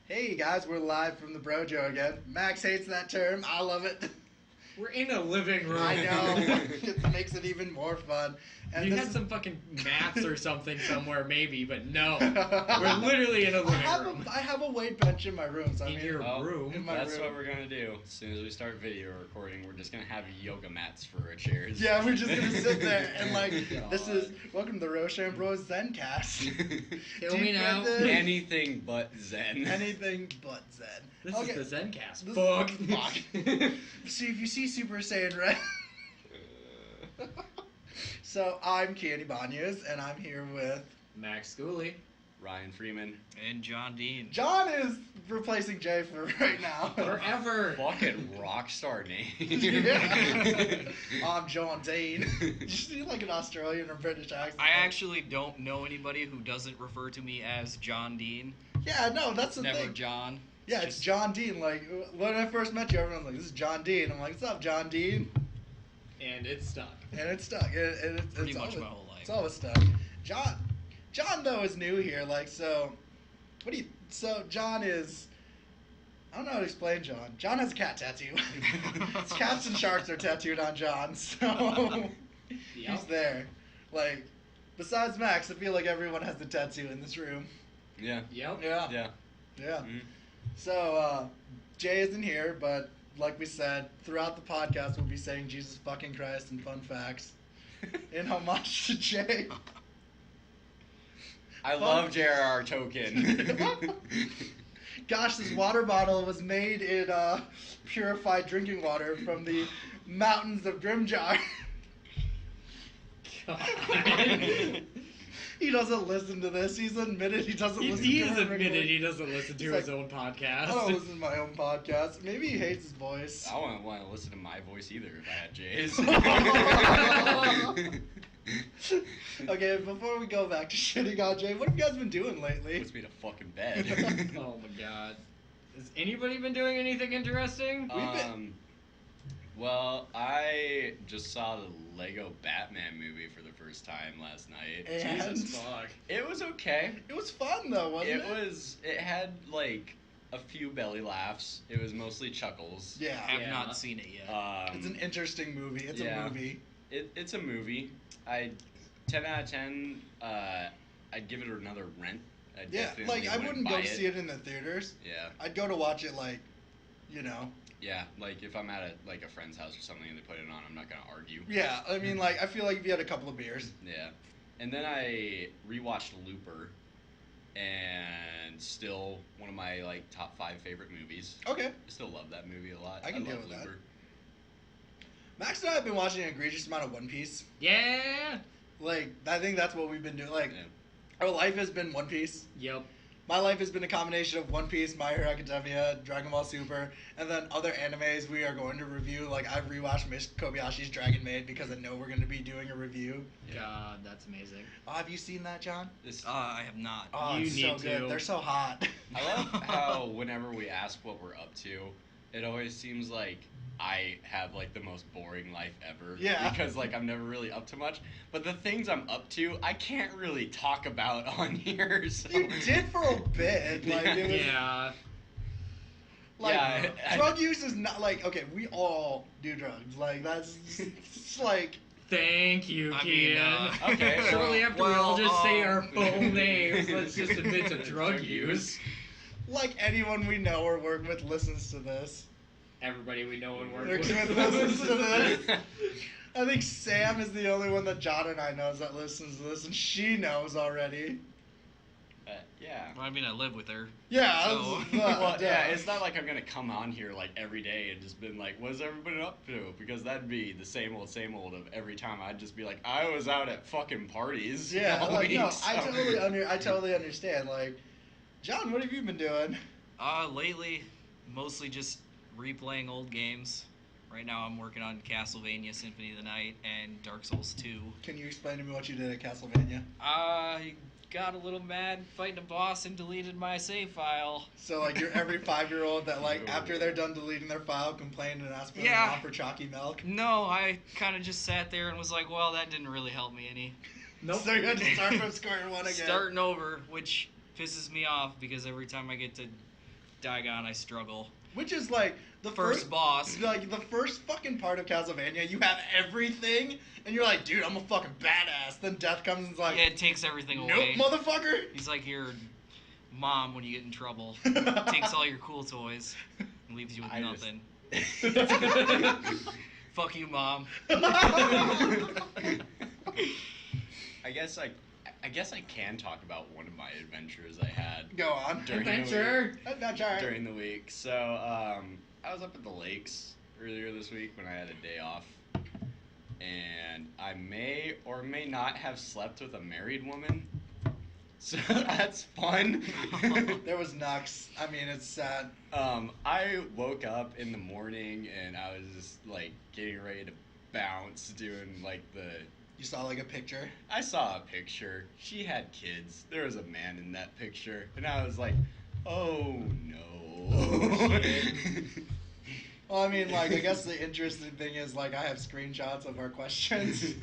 Hey guys, we're live from the Brojo again. Max hates that term. I love it. We're in a living room. I know. It makes it even more fun. And You had some fucking mats or something somewhere, maybe, but no. We're literally in a living room. I have a weight bench in my room. So In your room? In my That's room. what we're gonna do. As soon as we start video recording, we're just gonna have yoga mats for our chairs. Yeah, we're just gonna sit there and like, God. this is welcome to the Roshambro Zencast. Kill me now. Anything but Zen. Anything but Zen. This Okay. is the Zencast. This Fuck. is- See, if you see Super Saiyan Red. So I'm Candy Banyas, and I'm here with Max Schooley. Ryan Freeman. And John Dean. John is replacing Jay for right now. Forever. Fucking rockstar name. Yeah. I'm John Dean. You see like an Australian or British accent. I actually don't know anybody who doesn't refer to me as John Dean. Yeah, no, that's the Never thing. John. Yeah, it's John Dean. Like when I first met you, everyone's like, "This is John Dean." I'm like, "What's up, John Dean?" And it's stuck. And it's stuck. It's Pretty much always, my whole life. It's always stuck. John though is new here. Like so, So John is. I don't know how to explain John. John has a cat tattoo. Cats and sharks are tattooed on John, so he's there. Like, besides Max, I feel like everyone has a tattoo in this room. Yeah. Yep. Yeah. Yeah. Yeah. Mhm. So, Jay isn't here, but like we said, throughout the podcast, we'll be saying Jesus fucking Christ and fun facts in homage to Jay. I love J.R.R. Tolkien. Gosh, this water bottle was made in purified drinking water from the mountains of Grimjar. God. He doesn't listen to this. He's admitted he doesn't listen to He it has admitted regularly. he doesn't listen to He's his like, own podcast. I don't listen to my own podcast. Maybe he hates his voice. I wouldn't want to listen to my voice either if I had Jay's. Okay, before we go back to shitting on Jay, what have you guys been doing lately? Puts me to fucking bed. Oh my god. Has anybody been doing anything interesting? Well, I just saw the Lego Batman movie for the first time last night. And Jesus fuck. It was okay. it was fun though, wasn't it? It had like a few belly laughs. It was mostly chuckles. Yeah. Have Yeah. not seen it yet. It's an interesting movie. It's yeah. a movie. It's a movie. 10 out of 10. I'd give it another rent. I'd Yeah, definitely like I wouldn't go buy see it in the theaters. Yeah, I'd go to watch it like, you know. yeah. Like if I'm at a friend's house or something and they put it on, I'm not gonna argue. Yeah, I mean like I feel like if you had a couple of beers. Yeah, and then I rewatched Looper, and still one of my like top 5 favorite movies. Okay. I still love that movie a lot. I can deal love with that. Looper. Max and I have been watching an egregious amount of One Piece. Yeah. Like I think that's what we've been doing. Like Yeah. our life has been One Piece. Yep. My life has been a combination of One Piece, My Hero Academia, Dragon Ball Super, and then other animes we are going to review. Like I've rewatched Miss Kobayashi's Dragon Maid because I know we're going to be doing a review. God, that's amazing. Oh, have you seen that, John? This, I have not. Oh, You it's need so good. to. They're so hot. I love how whenever we ask what we're up to, it always seems like I have like the most boring life ever. Yeah. Because like I'm never really up to much. But the things I'm up to, I can't really talk about on here. So. You did for a bit. Like it was. Yeah. Like, Yeah, drug use is not like okay. We all do drugs. Like that's it's like Thank you, I Kian. mean, Okay, Shortly well- after we all just say our um, full names, let's just admit to drug use. like anyone we know or work with listens to this. Everybody we know and work Works with. with listens to this. I think Sam is the only one that John and I knows that listens to this, and she knows already. Yeah. Well, I mean, I live with her. Yeah. So- that's- Well, yeah, it's not like I'm gonna come on here like every day and just been like, "What's everybody up to?" Because that'd be the same old of every time. I'd just be like, "I was out at fucking parties." Yeah, all like week, no, so- I totally understand. Like, John, what have you been doing? Lately, mostly just replaying old games. Right now, I'm working on Castlevania Symphony of the Night and Dark Souls 2. Can you explain to me what you did at Castlevania? I got a little mad fighting a boss and deleted my save file. So like you're every 5-year-old that like No. after they're done deleting their file complained and asked for Yeah. their mom for chalky milk. No, I kind of just sat there and was like, well, that didn't really help me any. Nope. So you had to start from square one again. Starting over, which pisses me off because every time I get to Dagon, I struggle. Which is like the First boss. Like the first fucking part of Castlevania, you have everything, and you're like, dude, I'm a fucking badass. Then Death comes and is like, Yeah, it takes everything nope, away. motherfucker. He's like your mom when you get in trouble. Takes all your cool toys and leaves you with nothing. Fuck you, Mom. I guess I can talk about one of my adventures I had Go on. during Adventure. during the week. So I was up at the lakes earlier this week when I had a day off, and I may or may not have slept with a married woman. So that's fun. There was Nux. I mean, it's sad. I woke up in the morning and I was just like getting ready to bounce, doing like the. You saw like a picture. I saw a picture. She had kids. There was a man in that picture, and I was like, "Oh no." Well, I mean, like, I guess the interesting thing is, like, I have screenshots of our questions.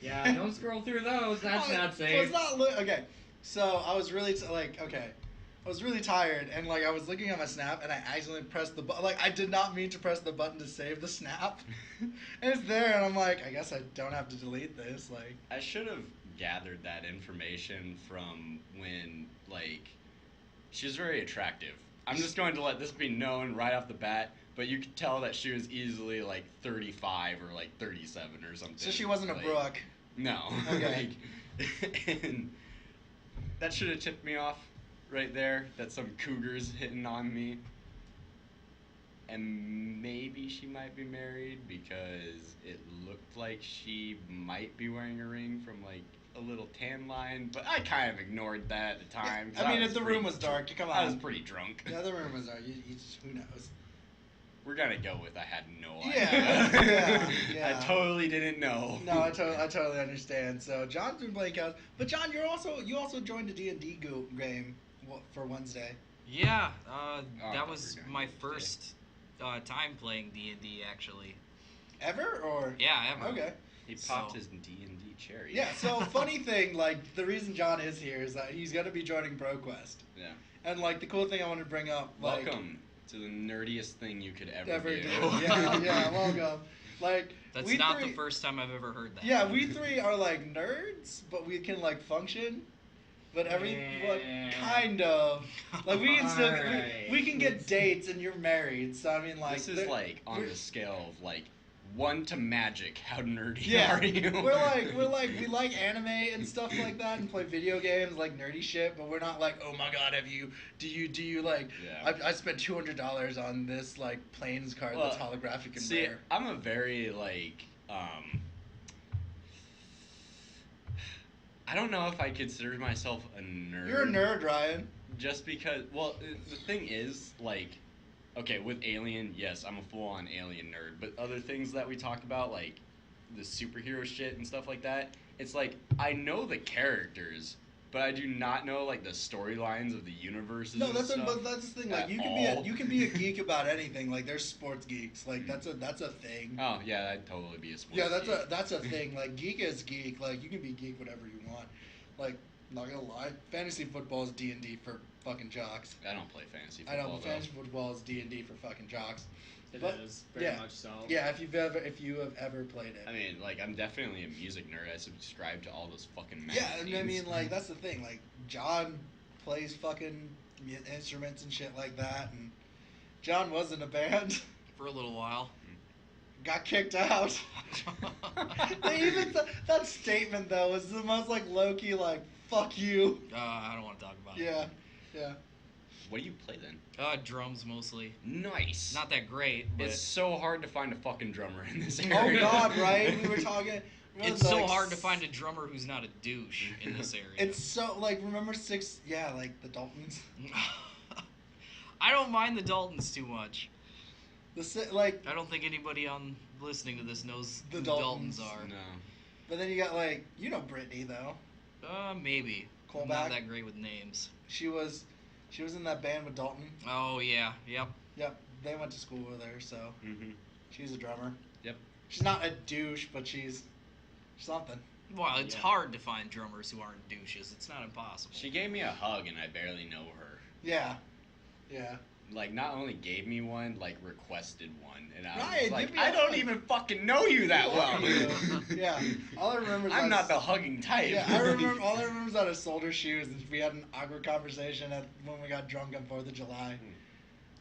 Yeah, don't scroll through those. That's not So safe. it's not okay. So I was really I was really tired, and like I was looking at my snap, and I accidentally pressed the button. Like I did not mean to press the button to save the snap, and it's there, and I'm like, I guess I don't have to delete this. Like I should have gathered that information from when, like, she was very attractive. I'm just going to let this be known right off the bat, but you could tell that she was easily like 35 or like 37 or something. so she wasn't like, a Brooke. No. Okay. And that should have tipped me off right there that some cougars hitting on me. And maybe she might be married because it looked like she might be wearing a ring from like a little tan line, but I kind of ignored that at the time. I mean, if the room was dark, come on. I was pretty drunk. Yeah, the room was dark. You just, who knows? We're gonna go with I had no Yeah, idea. yeah. I totally didn't know. No, I totally understand. So John's been playing Cows, but John, you also joined a D&D game for Wednesday. Yeah, Oh, that we're was going my to first time playing D&D, actually. Ever or? Yeah, ever. Okay. He popped So- his D&D cherry. Yeah. So funny thing, like the reason John is here is that he's gonna be joining ProQuest, Yeah. and like the cool thing I want to bring up, like, Welcome to the nerdiest thing you could ever ever do. do. Yeah, welcome. Like That's we not three, the first time I've ever heard that. Yeah, we three are like nerds, but we can like function. But Yeah. kind of like we can still Alright. we can get dates, and you're married, so I mean like This is there- like on we're- the scale of like 1 to magic. How nerdy Yeah, are you? we're like we like anime and stuff like that, and play video games like nerdy shit. But we're not like, oh my god, do you like? Yeah. I spent $200 on this like planes card that's holographic and See, rare. I'm a very like I don't know if I consider myself a nerd. You're a nerd, Ryan. Just because, well, the thing is, like, okay, with Alien, yes, I'm a full-on Alien nerd, but other things that we talk about, like the superhero shit and stuff like that, it's like, I know the characters, but I do not know, like, the storylines of the universes No, and that's stuff. but that's the thing. Like at you all. can be a geek about anything. Like there's sports geeks. Like that's a thing. Oh, yeah, I'd totally be a sports Yeah, geek. that's a thing. Like geek is geek. Like you can be geek whatever you want. Like not gonna lie, fantasy football is D&D for fucking jocks. I don't play fantasy I football, know fantasy football is D&D for fucking jocks. It But- is very yeah. much so. Yeah, if you have ever played it. I mean, like, I'm definitely a music nerd. I subscribe to all those fucking Yeah, magazines. and I mean like that's the thing. Like John plays fucking instruments and shit like that, and John was in a band. For a little while. Got kicked out. They even that statement though was the most like low key like fuck you. I don't want to talk about it. Yeah. What do you play then? Drums mostly. Nice. Not that great, but It's so hard to find a fucking drummer in this area. Oh God, right? We were talking. it's so hard to find a drummer who's not a douche in this area. It's so like remember six? Yeah, like the Daltons. I don't mind the Daltons too much. Like, I don't think anybody on listening to this knows The who Daltons. the Daltons are. No. but then you got like Brittany though. Maybe. I'm Colback. not that great with names. She was in that band with Dalton. Oh yeah, yep. Yep, they went to school with her, so Mm-hmm. she's a drummer. Yep. She's not a douche, but she's something. Well, it's Yeah. hard to find drummers who aren't douches. It's not impossible. She gave me a hug and I barely know her. Yeah. Yeah. like not only gave me one, like requested one, and I Ryan, was like, give me I a don't hug. even fucking know you that well. Yeah. All I remember is I'm us- not the hugging type. Yeah, I remember. All I remember is out of Soldier Shoes, and we had an awkward conversation when we got drunk on 4th of July,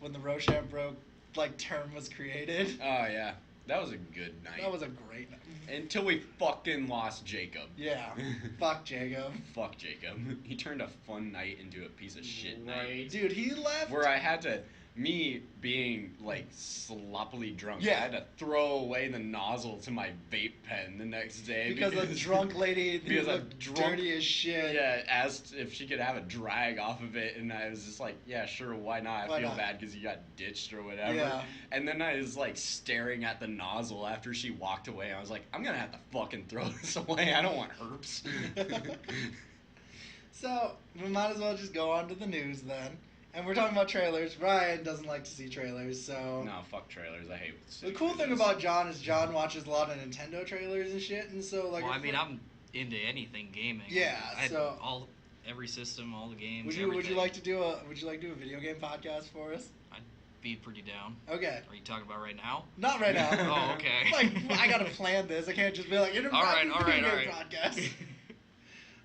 when the Roshambro like term was created. Oh yeah, that was a good night. That was a great night. Until we fucking lost Jacob. Yeah. Fuck Jacob. Fuck Jacob. He turned a fun night into a piece of shit night. Right. Dude, he left. Where I had to, me being like sloppily drunk, Yeah. I had to throw away the nozzle to my vape pen the next day because a drunk lady who because a looked drunk- dirty as shit. Yeah, asked if she could have a drag off of it, and I was just like, yeah, sure, why not? Why I feel not? bad because you got ditched or whatever. Yeah. And then I was like staring at the nozzle after she walked away. I was like, I'm gonna have to fucking throw this away. I don't want herpes. So we might as well just go on to the news then. And we're talking about trailers. Ryan doesn't like to see trailers, so No, fuck trailers. I hate. the cool thing about John is John watches a lot of Nintendo trailers and shit, and so like. Well, I if mean, we're- I'm into anything gaming. Yeah, I so- every system, all the games. Would you everything. like to do a video game podcast for us? I'd be pretty down. Okay. Are you talking about right now? Not right now. Oh, okay. Like I gotta plan this. I can't just be like, All right, video game podcast.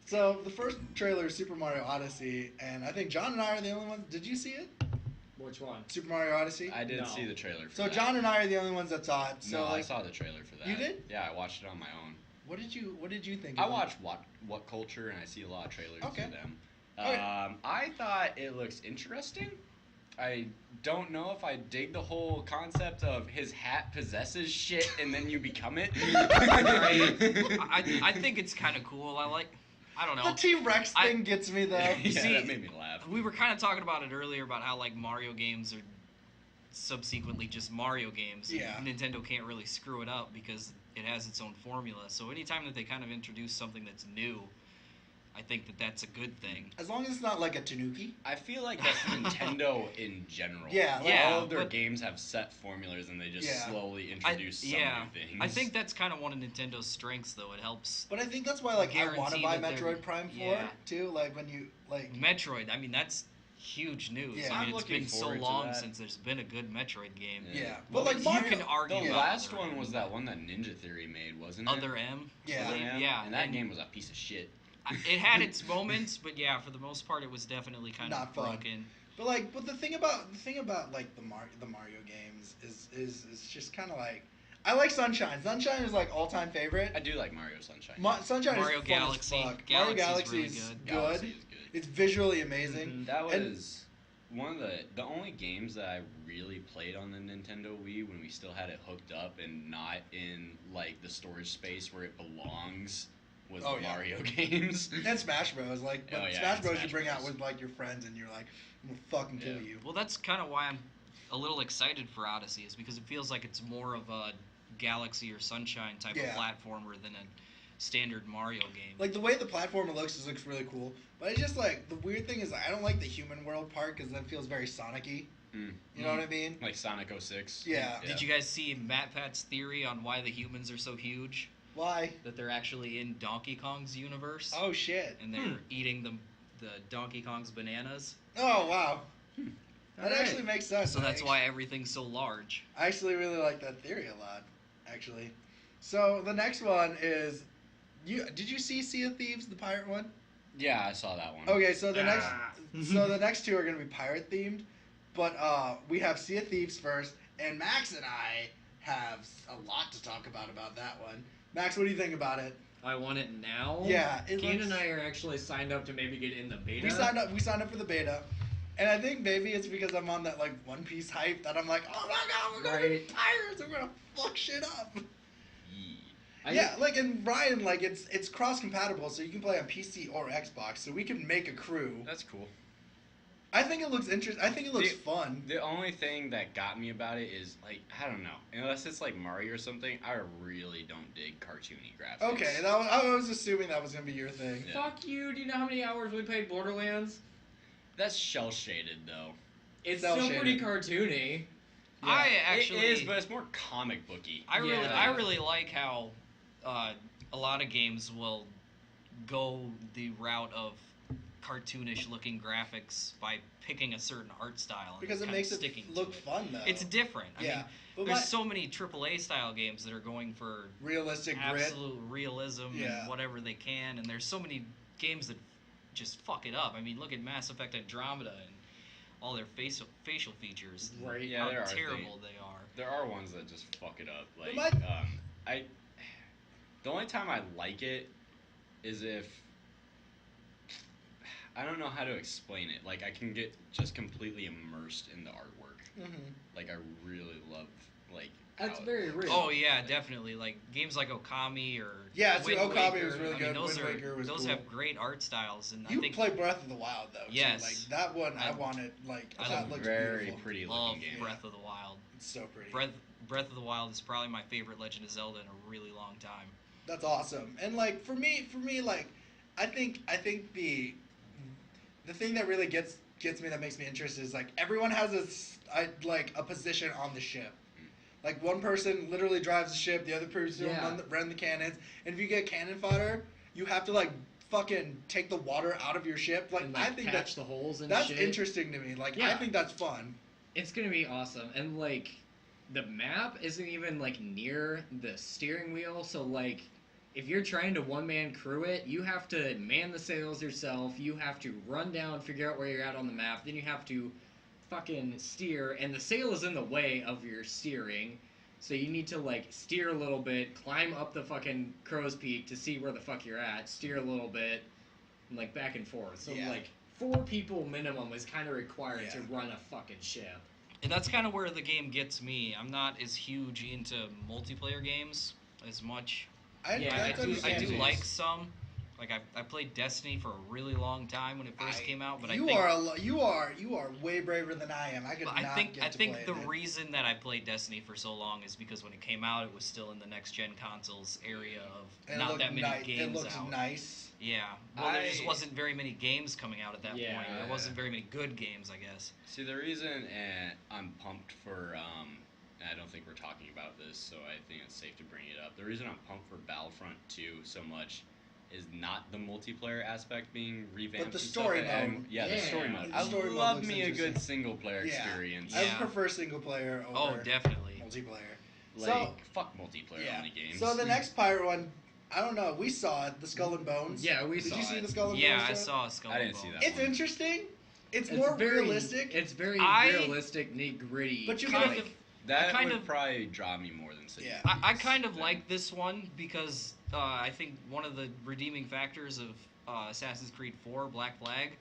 So the first trailer is Super Mario Odyssey, and I think John and I are the only ones. Did you see it? Which one? Super Mario Odyssey. I didn't No. see the trailer. For So that. John and I are the only ones that saw it. So No, I like, saw the trailer for that. You did? Yeah, I watched it on my own. what did you think? I of it? watch What Culture, and I see a lot of trailers Okay. to them. Okay. I thought it looks interesting. I don't know if I dig the whole concept of his hat possesses shit and then you become it. I think it's kind of cool. I don't know. The T-Rex I- thing gets me though. Yeah, See, that made me laugh. We were kind of talking about it earlier about how like Mario games are subsequently just Mario games. Yeah. Nintendo can't really screw it up because it has its own formula. So anytime that they kind of introduce something that's new, I think that that's a good thing. As long as it's not like a Tanuki. I feel like that's Nintendo in general. Yeah, like- Yeah, all of their but- games have set formulas and they just Yeah. slowly introduce some yeah, new things. I think that's kind of one of Nintendo's strengths, though. It helps. But I think that's why like I want to Guarantee buy that they're- Metroid Prime 4 yeah. too. Like when you like. Metroid, I mean, that's huge news. Yeah. I I'm mean, it's looking been so forward to long that. since there's been a good Metroid game. Yeah, Well, but like you Mario, can argue the about last Other one M. was that one that Ninja Theory made, wasn't it? Other M. Yeah. I believe. Other M? Yeah, And that game was a piece of shit. It had its moments, but yeah, for the most part, it was definitely kind Not of fun. broken. but the thing about like the Mario games is just kind of like I like Sunshine. Sunshine is like all time favorite. I do like Mario Sunshine. Sunshine Mario is fun Galaxy. as fuck. Galaxy's Mario Galaxy really is good. good. Galaxy is good. It's visually amazing. That And- was one of the only games that I really played on the Nintendo Wii when we still had it hooked up and not in like the storage space where it belongs was Oh, the yeah. Mario games. And Smash Bros. Like Oh, yeah, Smash and Bros. You Smash bring out Bros. with like your friends and you're like, I'm gonna fucking kill Yeah. you. Well, that's kind of why I'm a little excited for Odyssey, is because it feels like it's more of a Galaxy or Sunshine type Yeah. of platformer than a standard Mario game. Like the way the platformer looks really cool. But it's just like the weird thing is I don't like the human world part because that feels very Sonic-y. Mm. You know what I mean? Like Sonic 06. Yeah. Did you guys see Matt Pat's theory on why the humans are so huge? Why? That they're actually in Donkey Kong's universe, Oh shit. and they're eating the Donkey Kong's bananas. Oh wow. That Alright. actually makes sense. So that's why everything's so large. I actually really like that theory a lot. Actually. So the next one is did you see Sea of Thieves, the pirate one? Yeah, I saw that one. Okay, so the Ah. next two are gonna be pirate themed, but we have Sea of Thieves first, and Max and I have a lot to talk about that one. Max, what do you think about it? I want it now. Yeah, it Kane looks- and I are actually signed up to maybe get in the beta. We signed up for the beta, and I think maybe it's because I'm on that like One Piece hype that I'm like, oh my god, we're gonna be Right. pirates, we're gonna fuck shit up. Yee. Yeah, like and Ryan, like it's cross compatible, so you can play on PC or Xbox, so we can make a crew. That's cool. I think it looks interesting. I think it looks fun. The only thing that got me about it is like I don't know, unless it's like Mario or something. I really don't dig cartoony graphics. Okay, I was assuming that was gonna be your thing. Yeah. Fuck you. Do you know how many hours we played Borderlands? That's shell shaded though. It's Cell still pretty shaded. cartoony. Yeah. I actually, it is, but it's more comic booky. I Yeah. really like how a lot of games will go the route of cartoonish looking graphics by picking a certain art style and Because it kinda makes it sticking look to it. fun, though. It's different. I Yeah. mean, But there's so many AAA style games that are going for realistic grit. absolute realism Yeah. and whatever they can, and there's so many games that just fuck it up. I mean, look at Mass Effect Andromeda and all their facial features. And Right. Yeah, how there are terrible they are. There are ones that just fuck it up. Like, But the only time I like it is if I don't know how to explain it. Like, I can get just completely immersed in the artwork. Mm-hmm. Like, I really love like. That's how- very real. Oh yeah, definitely. Like games like Okami or Yeah, see, Wind Okami Waker, was really I mean, good. those Wind are Waker was those cool. have great art styles, and You I think play Breath of the Wild though. Yes. Too. Like that one, I I wanted. Like I that love looks very beautiful. pretty love looking game. Breath of the Wild. It's so pretty. Breath of the Wild is probably my favorite Legend of Zelda in a really long time. That's awesome. And like for me, like I think the thing that really gets me, that makes me interested, is like everyone has a position on the ship. Like one person literally drives the ship, the other person Yeah. run the cannons, and if you get cannon fodder, you have to like fucking take the water out of your ship. Like, And, I think patch the holes and that's shit. interesting to me. Like I Yeah. think that's fun. It's gonna be awesome, and like the map isn't even like near the steering wheel, so like if you're trying to one-man crew it, you have to man the sails yourself, you have to run down, figure out where you're at on the map, then you have to fucking steer, and the sail is in the way of your steering, so you need to like steer a little bit, climb up the fucking crow's peak to see where the fuck you're at, steer a little bit, and like back and forth. So Yeah. like 4 people minimum is kind of required Yeah. to run a fucking ship. And that's kind of where the game gets me. I'm not as huge into multiplayer games as much. Yeah, I that's do understandable. like some. Like I played Destiny for a really long time when it first came out, but I think you are way braver than I am. I could But not I think get to the play it. reason that I played Destiny for so long is because when it came out, it was still in the next gen consoles area of It not looked that many It games looks out. nice. Yeah, well, there just I- wasn't very many games coming out at that Yeah. point. There wasn't very many good games, I guess. See, the reason I'm pumped for, and I don't think we're talking about this, so I think it's safe to bring it up. The reason I'm pumped for Battlefront 2 so much is not the multiplayer aspect being revamped. But the and story stuff, and- mode. Yeah, the story Yeah. mode. The I story mode love looks me a good interesting. single player Yeah. experience. I would Yeah. prefer single player over Oh, definitely. multiplayer. Like, fuck multiplayer Yeah. only games. So the next pirate one, I don't know. We saw it, the Skull and Bones. Yeah, we Did saw you see it. the Skull and Yeah, Bones? I show? saw Skull I and didn't see Bones. that It's one. interesting. It's more very, realistic. It's very I- realistic, nitty-gritty. But you Kind gotta- of- That kind would of- probably draw me more than City. Yeah. of I Thieves kind of then. like this one because I think one of the redeeming factors of Assassin's Creed 4 Black Flag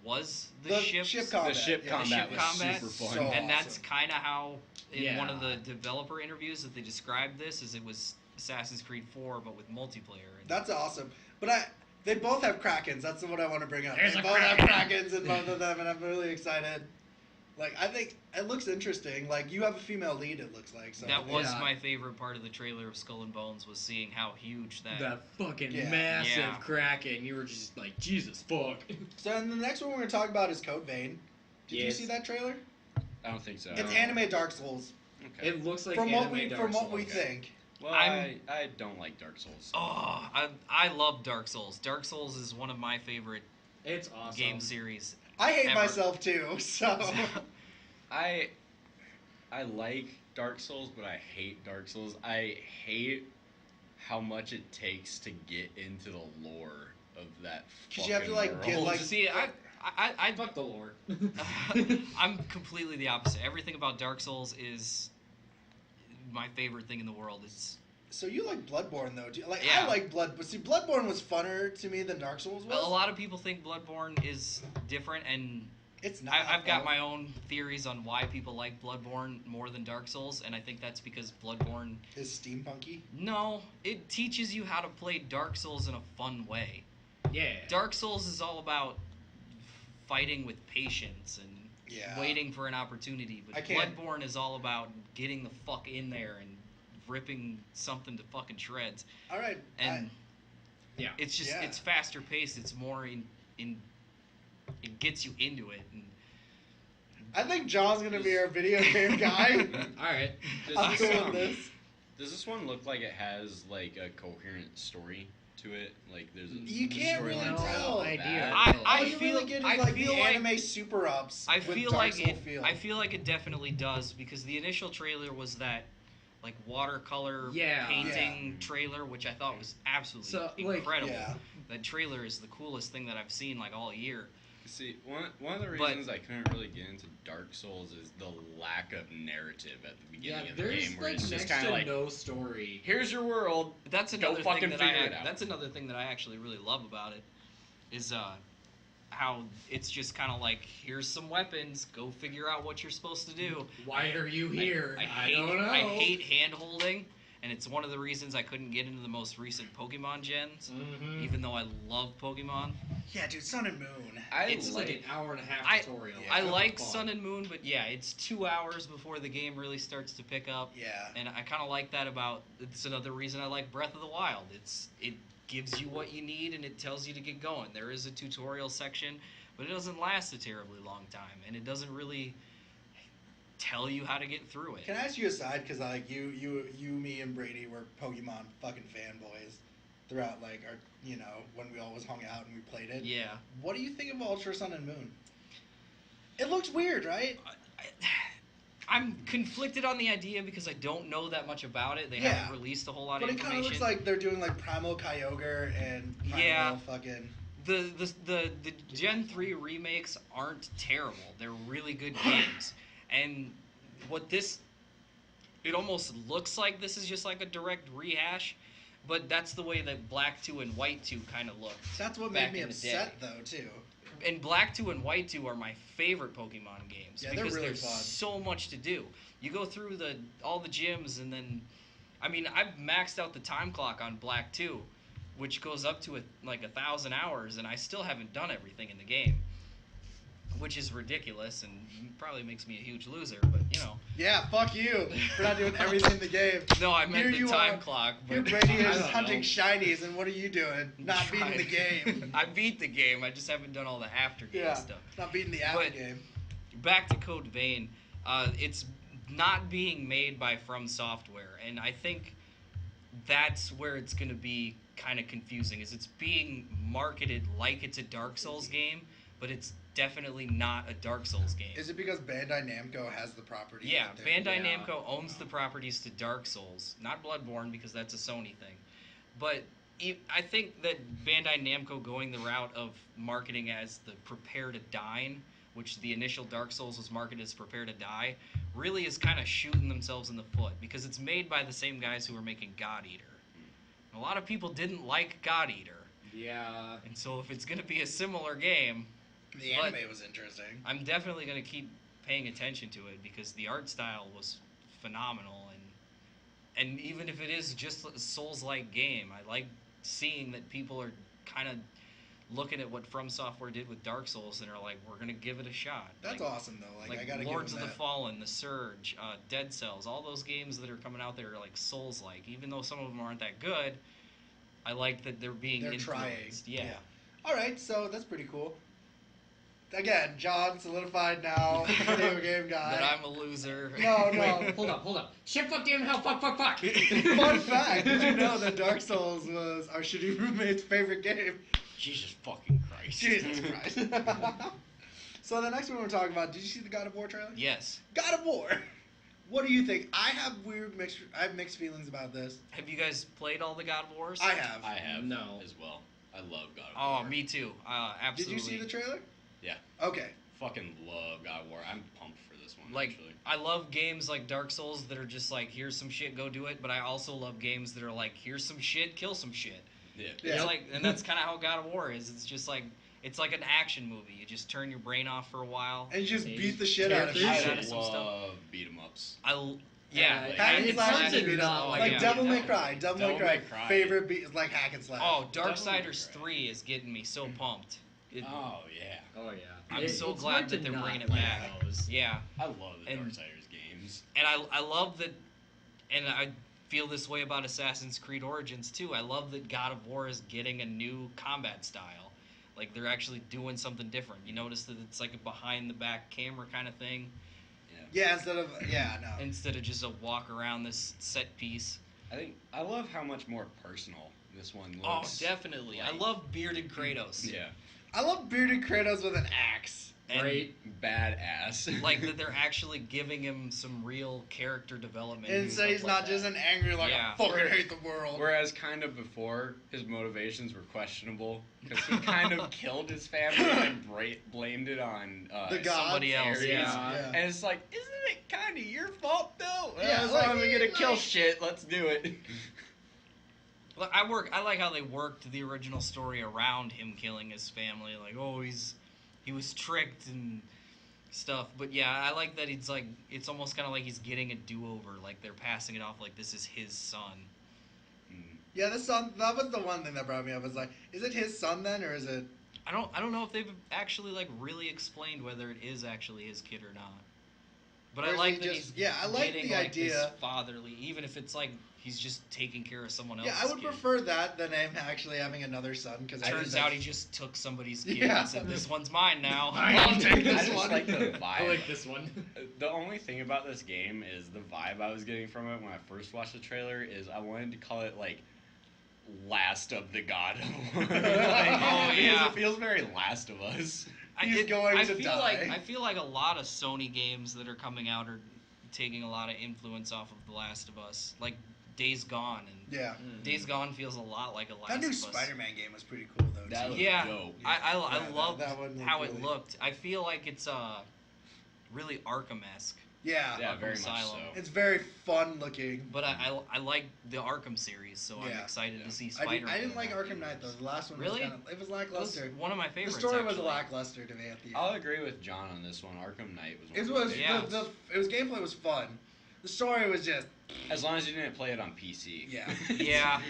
was the ship combat. The ship yeah. combat ship was combat. super fun. So and that's awesome. kind of how in one of Yeah. the developer interviews that they described this as it was Assassin's Creed 4 but with multiplayer. And That's awesome. But they both have Krakens. That's what I want to bring up. There's They a both have Kraken. Krakens in both of them, and I'm really excited. Like, I think it looks interesting. Like, you have a female lead, it looks like. So that was Yeah. my favorite part of the trailer of Skull and Bones was seeing how huge that fucking Yeah. massive Yeah. Kraken. You were just like, Jesus fuck. So, and the next one we're going to talk about is Code Vein. Did you Yes. see that trailer? I don't think so. It's anime Dark Souls. Okay. It looks like From what anime Dark we Souls. think. Well, I'm- I don't like Dark Souls. Oh, I love Dark Souls. Dark Souls is one of my favorite It's awesome. game series. I hate Ever. myself too. So I like Dark Souls, but I hate Dark Souls. I hate how much it takes to get into the lore of that. 'Cause you have to, fucking like, world. get, like- See, I Fuck the lore. I'm completely the opposite. Everything about Dark Souls is my favorite thing in the world. It's So you like Bloodborne though? Do you, like Yeah. I like but see, Bloodborne was funner to me than Dark Souls was. a lot of people think Bloodborne is different, and It's not. I've got though. my own theories on why people like Bloodborne more than Dark Souls, and I think that's because Bloodborne. Is steampunky? No, it teaches you how to play Dark Souls in a fun way. Yeah. Dark Souls is all about fighting with patience and Yeah. waiting for an opportunity, I but can't- Bloodborne is all about getting the fuck in there and ripping something to fucking shreds. All right. And Yeah. it's just Yeah. it's faster paced. It's more in it gets you into it. And I think John's gonna be our video game guy. All right. I'm Does cool this, with this. does this one look like it has like a coherent story to it. Like there's a You can't really storyline tell. bad. idea. I All you feel- really get is I like feel the like- anime super ups. I with feel Dark like Soul it. feel. I feel like it definitely does because the initial trailer was that like watercolor Yeah. painting trailer, which I thought was absolutely So, like, incredible. yeah. That trailer is the coolest thing that I've seen like all year. See, one of the But- reasons I couldn't really get into Dark Souls is the lack of narrative at the beginning Yeah, of the there's game, where like it's just next kind to of like, no story. here's your world. That's Go another fucking thing that figure it out. That's another thing that I actually really love about it, is how it's just kind of like here's some weapons, go figure out what you're supposed to do. Why are you here? I don't know. I hate hand holding, and it's one of the reasons I couldn't get into the most recent Pokemon gens, Mhm. even though I love Pokemon. Yeah, dude, Sun and Moon. It's like an hour and a half I- tutorial. Yeah. I Have like fun. Sun and Moon, but yeah, it's 2 hours before the game really starts to pick up. Yeah. And I kind of like that about. It's another reason I like Breath of the Wild. It gives you what you need and it tells you to get going. There is a tutorial section, but it doesn't last a terribly long time, and it doesn't really tell you how to get through it. Can I ask you aside? Because like you, me, and Brady were Pokemon fucking fanboys throughout like our, when we always hung out and we played it. Yeah. What do you think of Ultra Sun and Moon? It looks weird, right? I'm conflicted on the idea because I don't know that much about it. They Yeah. haven't released a whole lot But of it kind information. of looks like they're doing like Primal Kyogre and Primal Yeah. fucking. The Gen 3 remakes aren't terrible. They're really good games. And what this, it almost looks like this is just like a direct rehash, but that's the way that Black 2 and White 2 kind of look. That's what back made me in the upset day. though too. And Black 2 and White 2 are my favorite Pokemon games Yeah, they're because really there's fun. so much to do. You go through all the gyms and then, I mean, I've maxed out the time clock on Black 2, which goes up to like 1,000 hours, and I still haven't done everything in the game, which is ridiculous and probably makes me a huge loser. But Yeah, fuck you for not doing everything in the game. no, I meant Here the you time are. clock. Here But Brady I is don't hunting know. shinies, and what are you doing? Not beating the game. I beat the game. I just haven't done all the after game Yeah, stuff. not beating the after But- game. Back to Code Vein, it's not being made by From Software, and I think that's where it's going to be kind of confusing. Is it's being marketed like it's a Dark Souls game, but it's definitely not a Dark Souls game. Is it because Bandai Namco has the property? Yeah, that they're- Bandai Yeah. Namco owns the properties to Dark Souls, not Bloodborne because that's a Sony thing. But I think that Bandai Namco going the route of marketing as the Prepare to Dine, which the initial Dark Souls was marketed as Prepare to Die, really is kind of shooting themselves in the foot because it's made by the same guys who were making God Eater. A lot of people didn't like God Eater, Yeah. and so if it's going to be a similar game, The But- anime was interesting. I'm definitely going to keep paying attention to it because the art style was phenomenal, and even if it is just a Souls-like game, I like seeing that people are kind of looking at what From Software did with Dark Souls and are like, we're going to give it a shot. That's like, awesome though. Like, I like gotta Lords give of them the that. Fallen, The Surge, Dead Cells, all those games that are coming out that are like Souls-like. Even though some of them aren't that good, I like that they're being They're influenced. trying. Yeah. All right, so that's pretty cool. Again, John solidified now, video game guy. That I'm a loser. No, Wait, hold up. Shit, fuck, damn hell, fuck. Fun fact: did you know that Dark Souls was our shitty roommate's favorite game? Jesus fucking Christ. Jesus Christ. So the next one we're talking about, did you see the God of War trailer? Yes. God of War. What do you think? I have mixed feelings about this. Have you guys played all the God of Wars? I have. I have No. as well. I love God of Oh, War. me too. Did Absolutely. you see the trailer? Yeah. Okay. Fucking love God of War. I'm pumped for this one. Like, actually. I love games like Dark Souls that are just like, here's some shit, go do it. But I also love games that are like, here's some shit, kill some shit. Yeah. Yeah. It's like, and that's kind of how God of War is. It's just like, it's like an action movie. You just turn your brain off for a while. And you just Maybe beat the shit out of characters. shit. Shit out I of some stuff. love beat 'em ups. Yeah. Like, Hack and it's slash hard is to a beat not up. like Like it. Devil May Yeah. Cry. Devil May Devil Cry. May Cry. Favorite beat is like hack and slash. Oh, Devil May Darksiders Cry. 3 is getting me so pumped. It- Oh yeah. Oh yeah. I'm so it's glad hard that to they're not bringing it like back. those. Yeah. I love the And- Darksiders games. And I love that, and I feel this way about Assassin's Creed Origins too. I love that God of War is getting a new combat style. Like, they're actually doing something different. You notice that it's like a behind-the-back camera kind of thing Yeah, instead of instead of just a walk around this set piece. I love how much more personal this one Oh, looks. definitely. I like- love bearded Kratos. Yeah. I love bearded Kratos with an axe. And Great. Badass. like that they're actually giving him some real character development. And so he's not just an angry, like, Yeah. I fucking hate the world. Whereas kind of before, his motivations were questionable because he kind of killed his family and blamed it on The gods. somebody else. Ares. Yeah. And it's like, isn't it kind of your fault though? Yeah, as like, long as we get to kill like- shit, let's do it. Look, I like how they worked the original story around him killing his family. Like, oh, he was tricked and stuff. But yeah, I like that it's almost kind of like he's getting a do-over. Like they're passing it off like this is his son. Yeah, that was the one thing that brought me up. Was like, is it his son then, or is it? I don't know if they've actually like really explained whether it is actually his kid or not. But Or I is like he that just- he's yeah, I like getting, the like, idea. this fatherly, even if it's like he's just taking care of someone else's Yeah, I would kid. prefer that than him actually having another son. Because Turns out he just took somebody's kid Yeah. and said, "This one's mine now." I'll take I this just one. like the vibe. I like this one. The only thing about this game is the vibe I was getting from it when I first watched the trailer is I wanted to call it like Last of the God of War. Oh, because yeah. it feels very Last of Us. He's going to feel die. I feel like a lot of Sony games that are coming out are taking a lot of influence off of The Last of Us, like Days Gone. And Yeah, Days Gone feels a lot like a Last that new of Us. Spider-Man game was pretty cool though. That too. was Yeah, dope. I Yeah, loved that one looked how it really- looked. I feel like it's really Arkham-esque. Yeah, Yeah, very much Asylum. so. it's very fun looking. But I like the Arkham series, so I'm Yeah. excited Yeah. to see I Spider-Man. didn't like Arkham Knight though. The last one Really? was kind of, it was It was lackluster. one of my The favorites. story was actually. lackluster to me at the end. I'll agree with John on this one. Arkham Knight was one It of was my Yeah. favorites. it was gameplay was fun. The story was just As long as you didn't play it on PC. yeah. Yeah.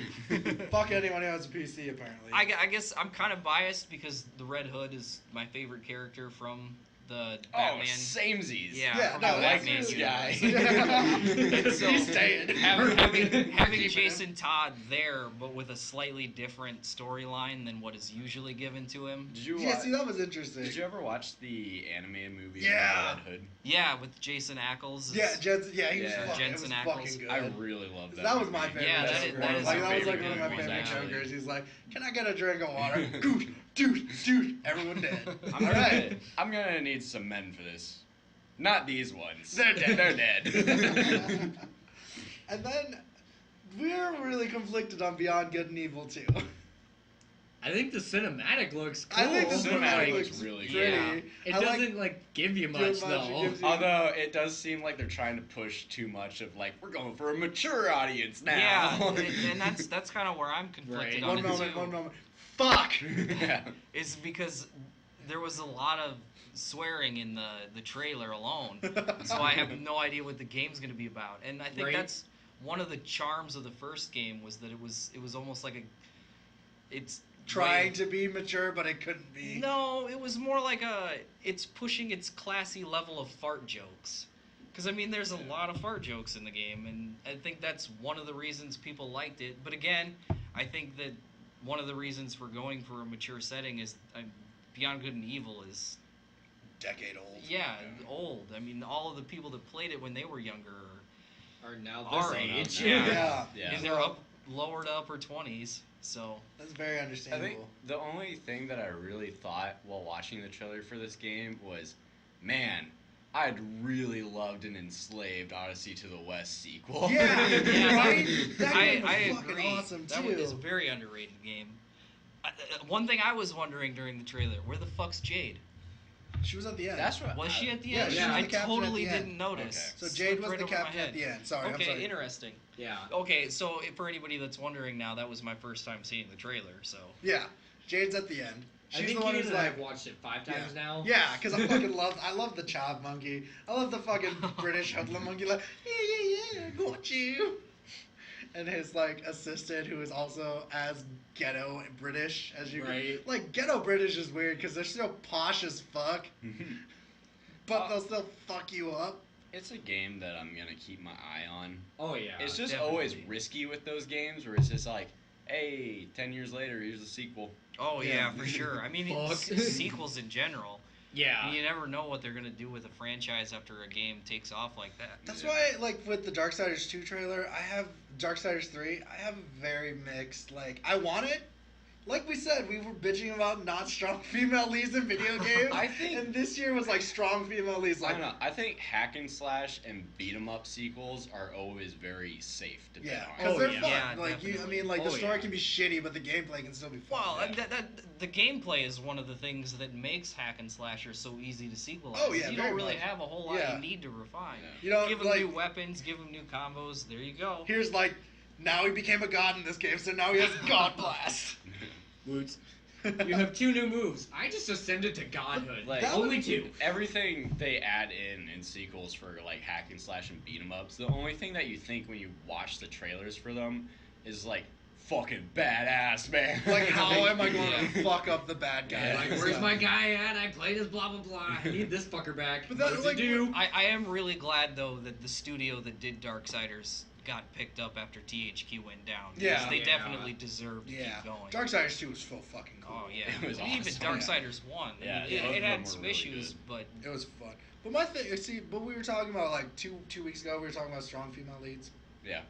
Fuck anyone who has a PC apparently. I guess I'm kind of biased because the Red Hood is my favorite character from the Oh, Batman. samesies. Yeah, Yeah, from no, the that's Batman this universe. guy. So, He's staying. having Keeping Jason Todd there, but with a slightly different storyline than what is usually given to him. Did you Yeah, watch? see that was interesting. Did you ever watch the animated movie Yeah. Red Hood? Yeah, with Jason Ackles. as- Yeah, Jensen. Yeah, he was Yeah. fucking, Jensen it was Ackles. fucking good. I really love that. That was movie. my favorite. Yeah, that Joker. is- that is like, my that was like favorite one of my good favorite ones, actually. Jokers. He's like, "Can I get a drink of water?" dude, everyone dead. I'm All right. I'm gonna need some men for this. Not these ones. They're dead. They're dead. And then we're really conflicted on Beyond Good and Evil too. I think the cinematic looks cool. I think the cinematic cinematic looks looks really pretty. good. It I doesn't like give you much much, it though. gives you- Although it does seem like they're trying to push too much of like we're going for a mature audience now. Yeah, and that's kind of where I'm conflicted Right. on One it moment, too. one moment. Fuck. yeah. Is because there was a lot of swearing in the trailer alone, so I have no idea what the game's going to be about. And I think Right. that's one of the charms of the first game was that it was almost like it's Trying to be mature, but it couldn't be. No, it was more like it's pushing its classy level of fart jokes. Because, I mean, there's a lot of fart jokes in the game, and I think that's one of the reasons people liked it. But again, I think that one of the reasons for going for a mature setting is Beyond Good and Evil is, Decade old. yeah, old. I mean, all of the people that played it when they were younger Or now Our this age, age. Yeah. Yeah. in their lower to upper 20s. So, That's very I understandable. think the only thing that I really thought while watching the trailer for this game was, man, I'd really loved an Enslaved Odyssey to the West sequel. Yeah, Yeah, right? That I game was fucking agree. awesome That too. one is a very underrated game. One thing I was wondering during the trailer, where the fuck's Jade? She was at the end. That's what Was she at the Yeah, end? she was I the captain at totally the end. didn't notice. So Slipped Jade was right the over my captain at head. the end. Sorry, I'm Okay, sorry. interesting. Yeah. Okay, so for anybody that's wondering now, that was my first time seeing the trailer, so. Yeah, Jade's at the end. I She's think the one you who's and I like, have watched it 5 times now. yeah, because I love the Chav monkey. I love the fucking British hoodlum monkey. Like, yeah, got you. And his like assistant, who is also as ghetto British as you. Right. Like ghetto British is weird because they're still posh as fuck, but they'll still fuck you up. It's a game that I'm gonna keep my eye on. Oh yeah. It's just definitely. always risky with those games where it's just like, hey, 10 years later, here's the sequel. Oh, Yeah. yeah, for sure. I mean, Fuck. sequels in general. yeah. You never know what they're going to do with a franchise after a game takes off like that. That's Yeah. why, like with the Darksiders 2 trailer, I have Darksiders 3, I have a very mixed, like, I want it. Like we said, we were bitching about not strong female leads in video games. I think- and this year was like strong female leads. I Like, don't know. I think hack and slash and beat 'em up sequels are always very safe to bet yeah, on. because Oh, they're yeah. fun. Yeah, like, I definitely. mean, like the Oh, story yeah. can be shitty, but the gameplay can still be fun. Well, Yeah. the gameplay is one of the things that makes hack and slashers so easy to sequelize. Oh, yeah, you very don't really much. have a whole lot Yeah. you need to refine. Yeah. You know, Give them like, new weapons, give them new combos. There you go. here's like, now he became a god in this game, so now he has God Blast. Woots. You have 2 new moves. I just ascended to godhood. Like, That only would- 2. Everything they add in sequels for like hack and slash and beat 'em ups, the only thing that you think when you watch the trailers for them is like fucking badass, man. Like, how am I going Yeah. to fuck up the bad guy? Yeah. Like, where's my guy at? I played his blah blah blah. I need this fucker back. But What that, does like, he do? I am really glad though that the studio that did Darksiders got picked up after THQ went down. because Yeah. they Yeah. definitely deserved to Yeah. keep going. Darksiders 2 was so fucking cool. Oh yeah, It was even awesome. Darksiders 1. Yeah, I mean, both of it them had were some really issues, good. but It was fun. But my thing, see, but we were talking about like two weeks ago, we were talking about strong female leads. Yeah.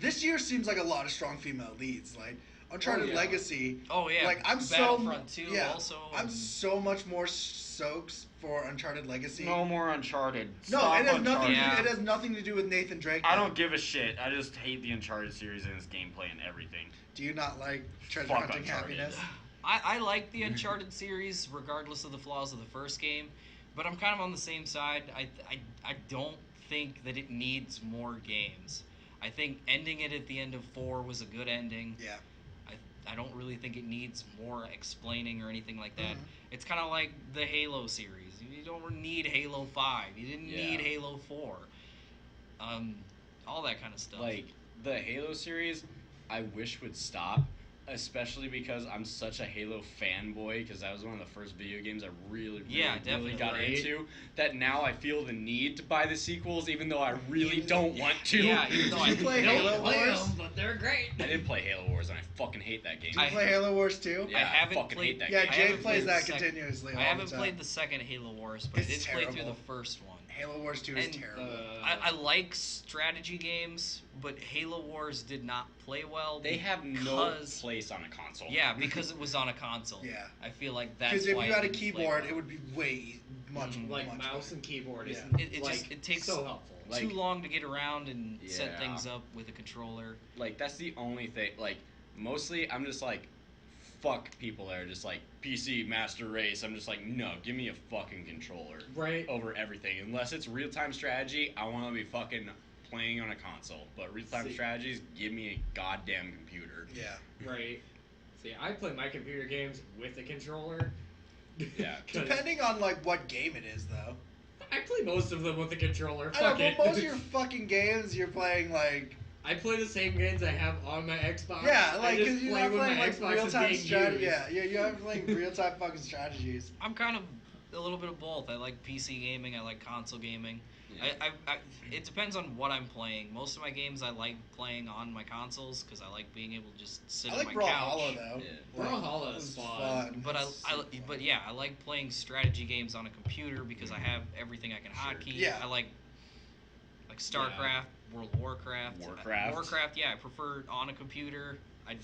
This year seems like a lot of strong female leads. Like Uncharted yeah. Legacy. oh yeah, Like I'm Battlefront 2 yeah, also. I'm and- so much more soaks for Uncharted Legacy. No more Uncharted. No, Stop it has nothing. Uncharted. Yeah. It has nothing to do with Nathan Drake. I though. don't give a shit. I just hate the Uncharted series and its gameplay and everything. Do you not like treasure Fuck hunting Uncharted. happiness? I like the Uncharted series regardless of the flaws of the first game, but I'm kind of on the same side. I don't think that it needs more games. I think ending it at the end of 4 was a good ending. Yeah. I don't really think it needs more explaining or anything like that. Mhm. It's kind of like the Halo series. You don't need Halo 5. You didn't Yeah. need Halo 4. All that kind of stuff. Like the Halo series, I wish would stop, especially because I'm such a Halo fanboy. Because that was one of the first video games I really definitely, got right? into. That now I feel the need to buy the sequels, even though I really don't want to. Yeah, even though Did you play Don't Halo play Wars? 'em, but they're great. I did play Halo Wars, and I fucking hate that game. Did you play Halo Wars 2? Yeah, I haven't fucking played- hate that Yeah, game. I Jay haven't plays played that the second- continuously. I all haven't the time. played the second Halo Wars, but I It's did play through terrible. the first one. Halo Wars 2 is And, terrible. I like strategy games, but Halo Wars did not play well. They have no because- place on a console. Yeah, because it was on a console. Yeah. I feel like that's Because if why you it had a didn't play keyboard, well. it would be way much Like much mouse better. and keyboard is Yeah. It like, just it takes so helpful. Like- too long to get around and set Yeah. things up with a controller. Like that's the only thing. Like mostly, I'm just like, fuck people that are just like PC Master Race. I'm just like, no, give me a fucking controller Right. over everything. Unless it's real time strategy, I want to be fucking playing on a console. But real time See- strategies, give me a goddamn computer. Yeah. Right. See, I play my computer games with a controller. Yeah. 'Cause Depending on like what game it is, though. I play most of them with a controller. I know, Fuck but it. most of your fucking games, you're playing like I play the same games I have on my Xbox. yeah, I like just because you're play not when playing my like Xbox real is time being strategy. used. Yeah, you're playing real time fucking strategies. I'm kind of a little bit of both. I like PC gaming. I like console gaming. Yeah. It depends on what I'm playing. Most of my games I like playing on my consoles because I like being able to just sit I on like my Brawlhalla couch. though. Yeah. Brawlhalla it is was fun. But It's so fun. but yeah, I like playing strategy games on a computer because I have everything I can Sure. hotkey. Yeah. I like StarCraft, World of Warcraft. Warcraft. Warcraft, yeah, I prefer on a computer.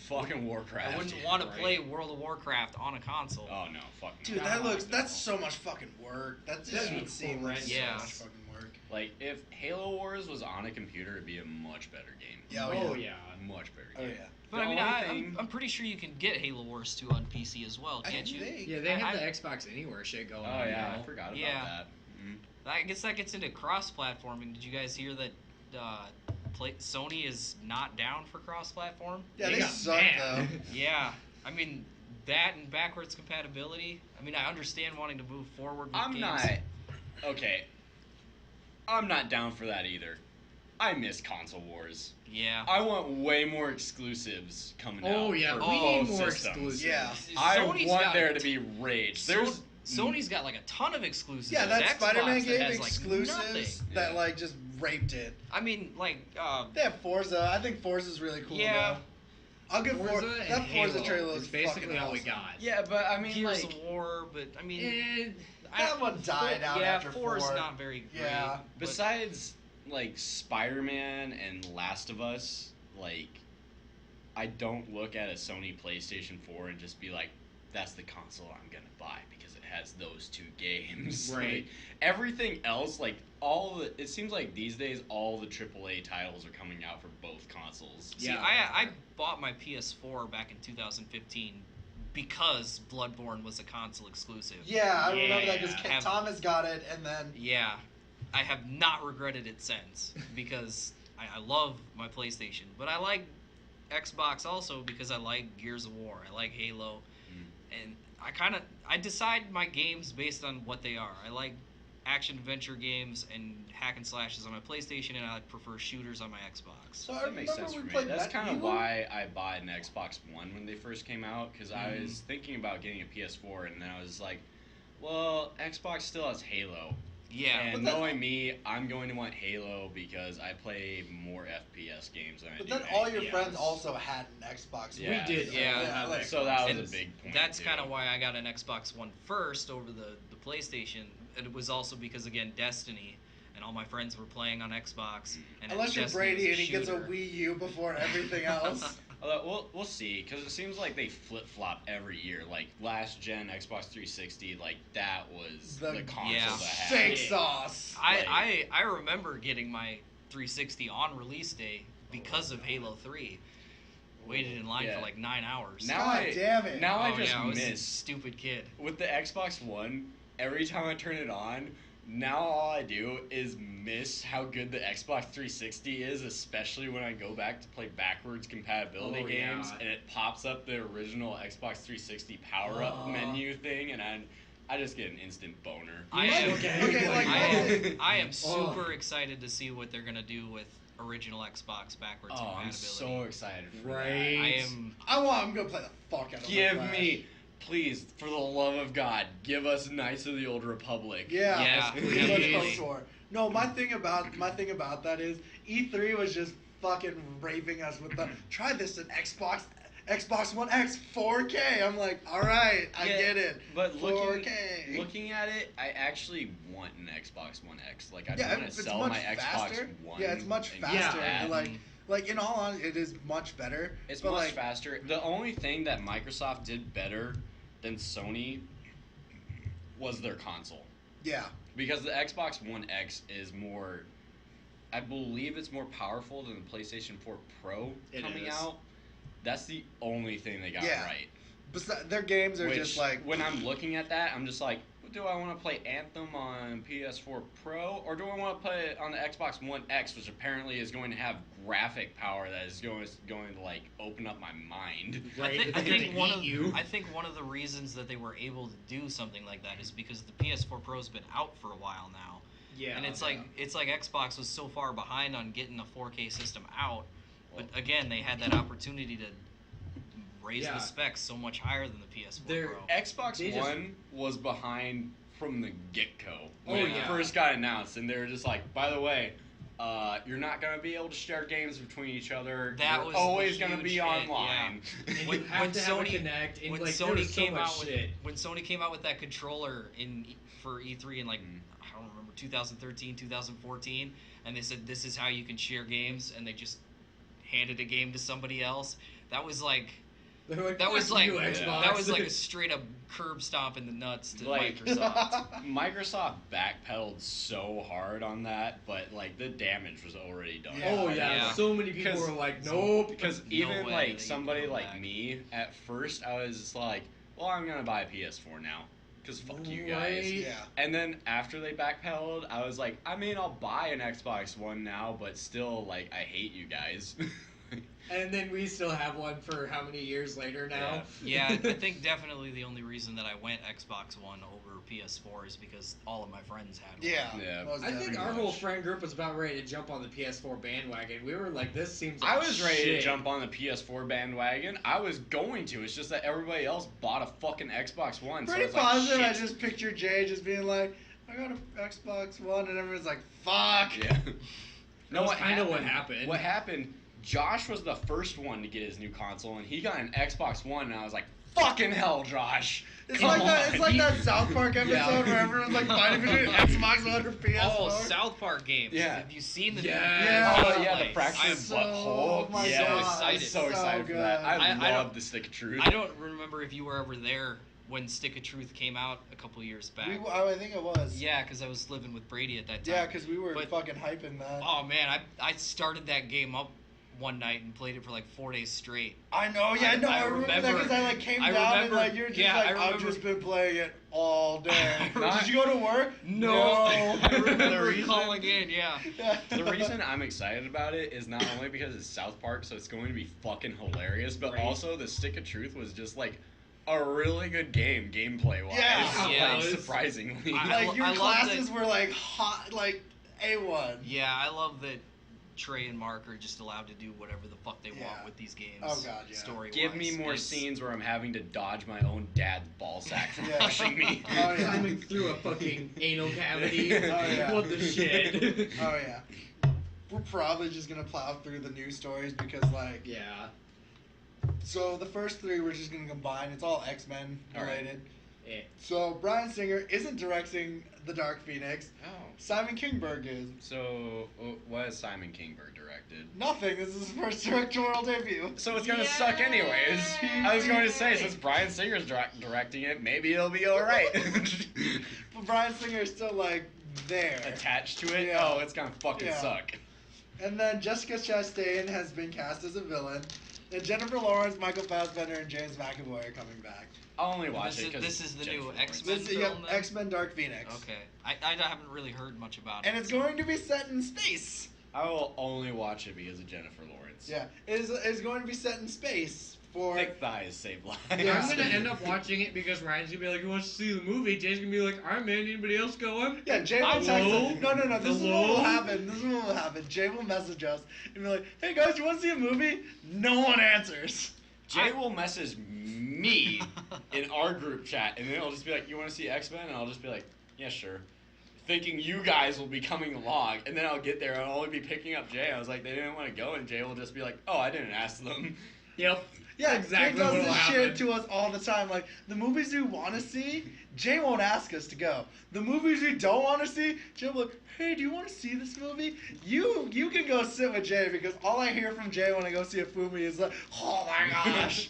Fucking Warcraft. I wouldn't dude, want to right? play World of Warcraft on a console. Oh no, fucking. Dude, God, that's so much fucking work. That just That'd be would seem like so Yeah. much fucking work. Like if Halo Wars was on a computer, it'd be a much better game. Yeah, Oh yeah. Much better Oh game. yeah. But The I mean, only thing- I'm pretty sure you can get Halo Wars 2 on PC as well, I can't you? think. Yeah, they have I- the Xbox Anywhere shit going Oh on yeah, I now. forgot about Yeah. that. Mhm. I guess that gets into cross-platforming. Did you guys hear that Sony is not down for cross-platform? Yeah, They they got suck mad. though. Yeah, I mean that and backwards compatibility. I mean, I understand wanting to move forward with I'm games. not. Okay. I'm not down for that either. I miss console wars. Yeah. I want way more exclusives coming out. Oh yeah, for we both need more systems. exclusives. Yeah. I Sony's want got there a to be rage. There's Sony's got like a ton of exclusives. Yeah, that Xbox Spider-Man that game has, like, exclusives nothing. that Yeah. like just raped it. I mean, like, They have Forza. I think Forza's really cool. Yeah. though. I'll give Forza and that Forza Halo trailer is looks basically fucking all we awesome. got. Yeah, but I mean, Gears like, of War, but I mean, Eh, That one died out yeah, after 4 is 4. not very great. Yeah. but- besides like Spider-Man and Last of Us, like, I don't look at a Sony PlayStation 4 and just be like, that's the console I'm gonna buy because it has those 2 games. Right. Like, everything else, like it seems like these days all the AAA titles are coming out for both consoles. See, Yeah. I bought my PS4 back in 2015 because Bloodborne was a console exclusive. Yeah, I remember that Yeah. because Thomas got it, and then Yeah, I have not regretted it since because I love my PlayStation, but I like Xbox also because I like Gears of War, I like Halo, and I decide my games based on what they are. I like action adventure games and hack and slashes on my PlayStation, and I prefer shooters on my Xbox. so I That makes remember sense we for me. played That's that kind of Halo? why I bought an Xbox One when they first came out, because I was thinking about getting a PS4, and then I was like, well, Xbox still has Halo. Yeah, And But then- knowing me, I'm going to want Halo because I play more FPS games than I But do then all your FPS. friends also had an Xbox. Yeah. We did. Yeah. all have like- So that was And a big point. that's too. kind of why I got an Xbox One first over the PlayStation. And it was also because, again, Destiny, and all my friends were playing on Xbox. And Unless you're Destiny was Brady and he gets a shooter. Wii U before everything else. Although we'll see, because it seems like they flip flop every year. Like last gen Xbox 360, like that was The the console Yeah. that had Steak it. sauce. I remember getting my 360 on release day because of Halo 3. Waited in line Yeah. for like 9 hours. Now God I damn it. Now I Oh, just yeah, I was a miss stupid kid. with the Xbox One. Every time I turn it on, now all I do is miss how good the Xbox 360 is, especially when I go back to play backwards compatibility Oh, games, yeah. and it pops up the original Xbox 360 power up Oh. menu thing, and I just get an instant boner. I am, Okay, like, I am Oh. super excited to see what they're gonna do with original Xbox backwards Oh, I'm compatibility. so excited for Right. I am. I want him to play the fuck out of Give Flash. me, please, for the love of God, give us Knights of the Old Republic. Yeah. Yeah, Let's please. go for it. No, my thing about that is E3 was just fucking raping us with the try this in Xbox One X 4K. I'm like, all right, I Yeah, get it. But 4K. looking at it, I actually want an Xbox One X. Like, I Yeah, want to it's sell much my faster. Xbox One. Yeah, it's much and faster. get that. Like in all honesty, it is much better. It's but much like, faster. The only thing that Microsoft did better than Sony was their console. Yeah. Because the Xbox One X is more, I believe it's more powerful than the PlayStation 4 Pro It coming is. out. That's the only thing they got Yeah. right. Their games are Which, just like when I'm looking at that, I'm just like, do I want to play Anthem on PS4 Pro, or do I want to play it on the Xbox One X, which apparently is going to have graphic power that is going to like open up my mind? Right. I They're think gonna one eat of you. I think one of the reasons that they were able to do something like that is because the PS4 Pro's been out for a while now. Yeah. And it's like Xbox was so far behind on getting a 4K system out, but again, they had that opportunity to raise Yeah. the specs so much higher than the PS4 They're- Pro. Xbox They just- One was behind from the get-go when Oh, it yeah. first got announced, and they were just like, by the way, you're not going to be able to share games between each other. That You're was the always going to huge be hit, online. And you When- have when to have a Sony- Connect, and when like there Sony was so came much out with shit. when Sony came out with that controller for E3 in like I don't remember 2013, 2014, and they said this is how you can share games, and they just handed a game to somebody else. That was like They were like, that was "Fuck like you, Xbox." that was like a straight up curb stomp in the nuts to Like- Microsoft. Microsoft backpedaled so hard on that, but like the damage was already done. Yeah. Oh yeah. Yeah. So many people Because- were like, nope. Because No even way like that you somebody come like back. me, at first I was just like, well, I'm gonna buy a PS4 now, because fuck you guys. Right. yeah. And then after they backpedaled, I was like, I mean, I'll buy an Xbox One now, but still, like, I hate you guys. And then we still have one for how many years later now? Yeah, I think definitely the only reason that I went Xbox One over PS4 is because all of my friends had one. Yeah. Yeah. most I think definitely. our whole friend group was about ready to jump on the PS4 bandwagon. We were like, this seems like I was ready shit. to jump on the PS4 bandwagon. I was going to. It's just that everybody else bought a fucking Xbox One. Pretty so I was positive. like, I shit. just picture Jay just being like, I got an Xbox One, and everyone's like, fuck. Yeah. That was kind of what happened. What happened? Josh was the first one to get his new console, and he got an Xbox One, and I was like, Fucking hell, Josh. It's Come like that. on. It's like that South Park episode Yeah. where everyone's like fighting between Xbox One or PS4. Oh, South Park games. Yeah. Have you seen the Yeah. Yeah. Oh yeah, the Like, fractured I'm so- butthole. oh my yeah, God, I'm so so excited for that. good. I I love don't- the stick of truth. I don't remember if you were ever there when Stick of Truth came out a couple years back. I think it was. Yeah, because I was living with Brady at that time. Yeah, because we were But- fucking hyping that. Oh man, I started that game up one night and played it for like 4 days straight. I know, yeah, I- no, I I remember that because I like came I down and remember- like you're just yeah, like, I I've remember- just been playing it all day. Not- Did you go to work? No. I remember The reason- calling in, yeah. The reason I'm excited about it is not only because it's South Park, so it's going to be fucking hilarious, but Right. also the Stick of Truth was just like a really good game, gameplay wise. Yeah. Yeah. Like, surprisingly. I Like your love classes that- were like hot, like A1. Yeah, I love that Trey and Mark are just allowed to do whatever the fuck they Yeah. want with these games. Oh, God, yeah. Story Give me more scenes where I'm having to dodge my own dad's ball sack from Yeah. pushing me. Oh, yeah. Climbing through a fucking anal cavity. Oh, yeah. What the shit? Oh yeah. We're probably just gonna plow through the news stories because like Yeah. so the first three we're just gonna combine. It's all X-Men All right. related. Eh. So Bryan Singer isn't directing the Dark Phoenix. Oh. Simon Kinberg is. So, what has Simon Kinberg directed? Nothing. This is his first directorial debut. So it's gonna suck anyways. I was going to say, since Bryan Singer's directing it, maybe it'll be alright. But Bryan Singer is still like there. Attached to it? Yeah. Oh, it's gonna fucking Yeah. suck. And then Jessica Chastain has been cast as a villain. And Jennifer Lawrence, Michael Fassbender, and James McAvoy are coming back. I'll only watch it because This is the new Jennifer X-Men This, film yeah, then? X-Men Dark Phoenix. Okay. I haven't really heard much about it. And it's going to be set in space. I will only watch it because of Jennifer Lawrence. Yeah, it's going to be set in space for. Thick thighs save lives. Yeah. I'm gonna end up watching it because Ryan's gonna be like, "You want to see the movie?" Jay's gonna be like, "I'm in. Anybody else going?" Yeah, Jay will text Hello? us. No. This is what Hello? will happen. This is what will happen. Jay will message us and be like, "Hey guys, you want to see a movie?" No one answers. Jay will message me in our group chat, and then it'll just be like, "You want to see X-Men?" And I'll just be like, "Yeah, sure." Thinking you guys will be coming along, and then I'll get there and I'll only be picking up Jay. I was like, they didn't want to go, and Jay will just be like, "Oh, I didn't ask them." Yep. Yeah, Exactly Jay does what'll this happen. shit to us all the time. Like the movies we want to see, Jay won't ask us to go. The movies we don't want to see, Jay will be like, "Hey, do you want to see this movie?" You can go sit with Jay because all I hear from Jay when I go see a movie is like, "Oh my gosh,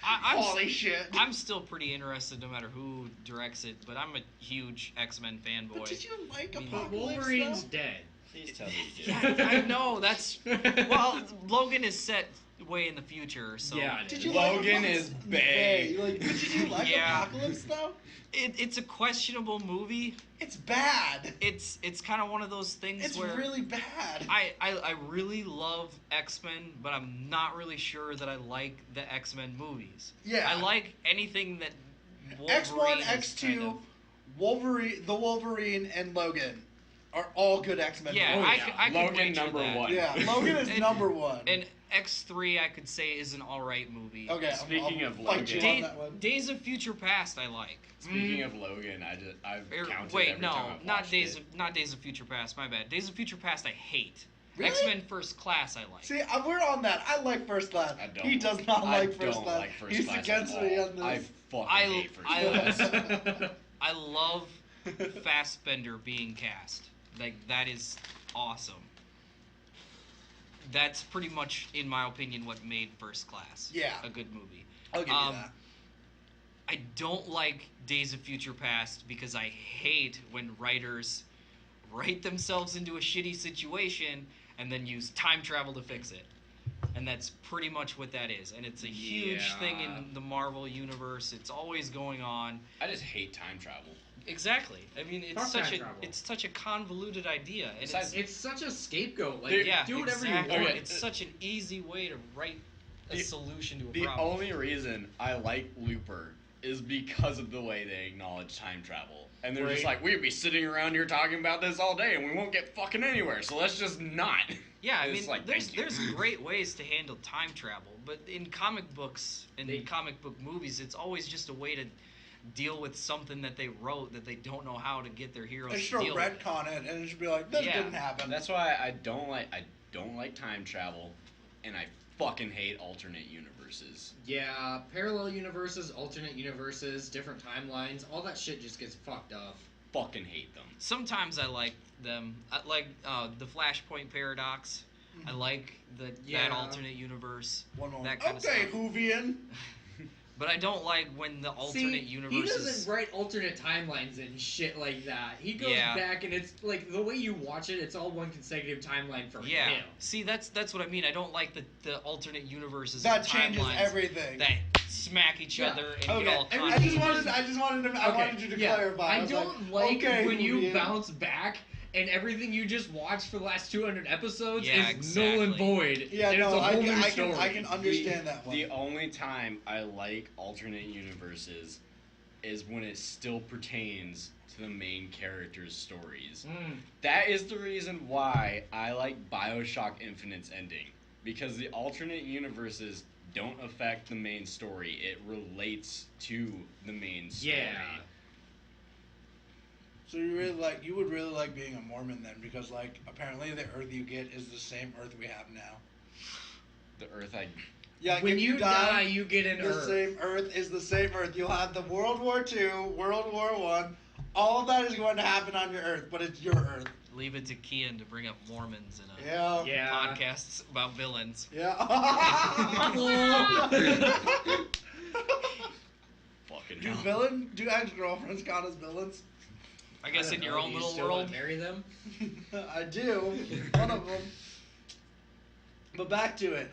holy shit!" I'm still pretty interested no matter who directs it, but I'm a huge X-Men fanboy. But did you like I mean, But Apocalypse? Wolverine's though? dead. Please tell me you did. Yeah, I know, that's... Well, Logan is set way in the future, so... Yeah, it Did is. you Logan like is bae. Like, but did you like Yeah. Apocalypse though? It's a questionable movie. It's bad. It's kind of one of those things It's where... really bad. I really love X-Men, but I'm not really sure that I like the X-Men movies. Yeah. I like anything that X1, Wolverine is X2, kind of- Wolverine, and Logan are all good X-Men Yeah, movies. I could Logan wager number that. one. Yeah, Logan is And- number one. And X3 I could say is an alright movie. Okay, Speaking I'll of fight you Logan. on that one. Days of Future Past I like. Speaking of Logan, I've counted Wait, every no, time I've not watched Days it. of not Days of Future Past. My bad. Days of Future Past I hate. Really? X-Men First Class I like. See, we're on that. I like First Class. I don't. He does not I like First don't Class. like First He's Class against at me all. on this. I fucking I- hate First I- Class. I love Fassbender being cast. Like that is awesome. That's pretty much, in my opinion, what made First Class Yeah. a good movie. I'll give you that. I don't like Days of Future Past because I hate when writers write themselves into a shitty situation and then use time travel to fix it. And that's pretty much what that is. And it's a huge thing Yeah. in the Marvel universe. It's always going on. I just hate time travel. Exactly. I mean, it's Fuck such time a travel. it's such a convoluted idea, and Besides- It's such a scapegoat. Like, Dude, yeah, do whatever exactly. you want. Okay. It's such an easy way to write a The- solution to a The problem. only reason I like Looper is because of the way they acknowledge time travel. And they're just Right. like, we'd be sitting around here talking about this all day and we won't get fucking anywhere, so let's just not. Yeah, I It's mean, like, there's thank you. there's great ways to handle time travel, but in comic books and in comic book movies, it's always just a way to deal with something that they wrote that they don't know how to get their heroes They to should deal with. retcon it, and it should be like, this Yeah. didn't happen. That's why I don't like time travel. and I fucking hate alternate universes. Yeah, parallel universes, alternate universes, different timelines, all that shit just gets fucked up. Fucking hate them. Sometimes I like them. I like the Flashpoint paradox. I like that alternate universe. That kind of stuff. Hoovian. But I don't like when the alternate universes. He doesn't write alternate timelines and shit like that. He goes back and it's like the way you watch it, it's all one consecutive timeline for him. See, that's what I mean. I don't like the alternate universes. That and changes timelines everything. That smack each other and get all I just wanted you to clarify. I don't like when you Hoovian. bounce back and everything you just watched for the last 200 episodes is exactly. null and void. Yeah, and no, it's a whole new story. I can understand that one. The only time I like alternate universes is when it still pertains to the main character's stories. That is the reason why I like BioShock Infinite's ending. Because the alternate universes don't affect the main story. It relates to the main story. Yeah. So you would really like being a Mormon then, because like apparently the Earth you get is the same Earth we have now. The Earth I... Yeah, when you die, you get an the Earth. same Earth is the same Earth. You'll have the World War II, World War I. All of that is going to happen on your Earth, but it's your Earth. Leave it to Kian to bring up Mormons in Yeah. podcasts about villains. Yeah. Fucking Do hell. do ex-girlfriends count as villains? I guess in your own little world. Marry them. I do. One of them. But back to it.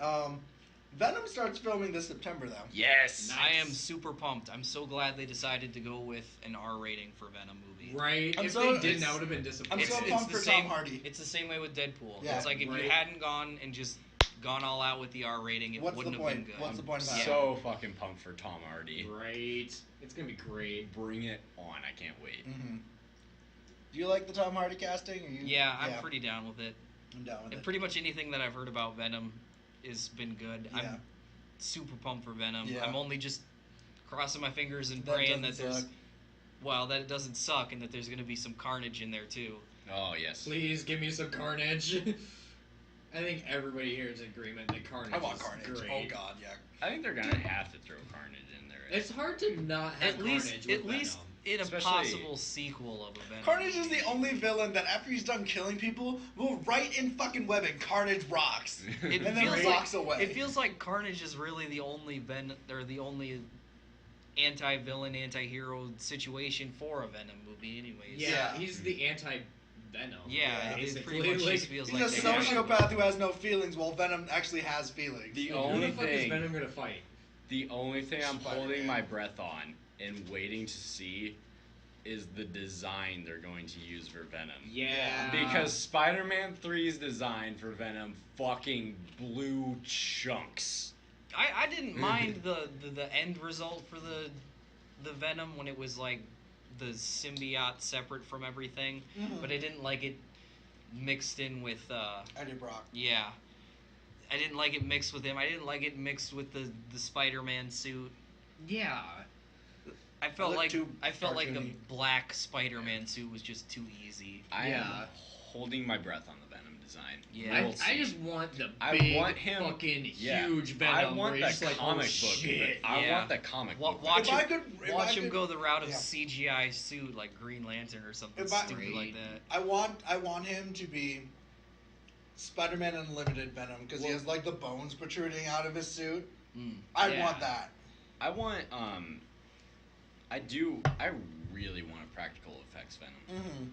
Venom starts filming this September, though. Yes! Nice. I am super pumped. I'm so glad they decided to go with an R rating for Venom movie. Right. If so- they didn't, I would have been disappointed. I'm so pumped the for same, Tom Hardy. It's the same way with Deadpool. Yeah, It's like if right. you hadn't gone and just gone all out with the R rating, it What's wouldn't the have been point? good. What's the point about it? So fucking pumped for Tom Hardy. Right. It's gonna be great. Bring it on. I can't wait. Mm-hmm. Do you like the Tom Hardy casting? Or you, Yeah, I'm pretty down with it. I'm down with And it. pretty much anything that I've heard about Venom has been good. Yeah. I'm super pumped for Venom. Yeah. I'm only just crossing my fingers and That praying doesn't that there's suck. that it doesn't suck and that there's going to be some carnage in there too. Oh, yes. Please give me some Carnage. I think everybody here is in agreement that Carnage. I want is Carnage. Great. Oh God, yeah. I think they're gonna have to throw Carnage in there. It's hard to not have At least Carnage with Venom. in a Especially- possible sequel of a Venom. Carnage is movie. the only villain that after he's done killing people will write in fucking web and Carnage rocks. It and then feels walks like, away. It feels like Carnage is really the only the only anti-villain, anti-hero situation for a Venom movie, anyways. Yeah, he's the anti-Venom. Yeah, it basically. pretty much Like, just feels He's like a they have- sociopath who has no feelings, while Venom actually has feelings. The who only the fuck is thing, Venom gonna fight? the only thing I'm Spider-Man. holding my breath on and waiting to see is the design they're going to use for Venom. Yeah. Because Spider-Man 3's design for Venom fucking blew chunks. I didn't mind the end result for the Venom when it was like the symbiote separate from everything, Mhm. but I didn't like it mixed in with Eddie Brock. yeah. I didn't like it mixed with him. I didn't like it mixed with the Spider-Man suit. Yeah. I felt like too the cartoony. black Spider-Man suit was just too easy. I Yeah. am holding my breath on the Venom design. Yeah. We'll I see. just want the I big, want him- fucking yeah. huge Venom. I want where the you're just like, comic oh, book. shit. I Yeah. want the comic Wa- book. watch If I him, could- if watch I him could- go the route of yeah. CGI suit like Green Lantern or something If I- stupid like that. I want him to be Spider-Man Unlimited Venom because he Well- has like the bones protruding out of his suit. Mm. I Yeah. want that. I want I really want a practical effects Venom. Mm-hmm.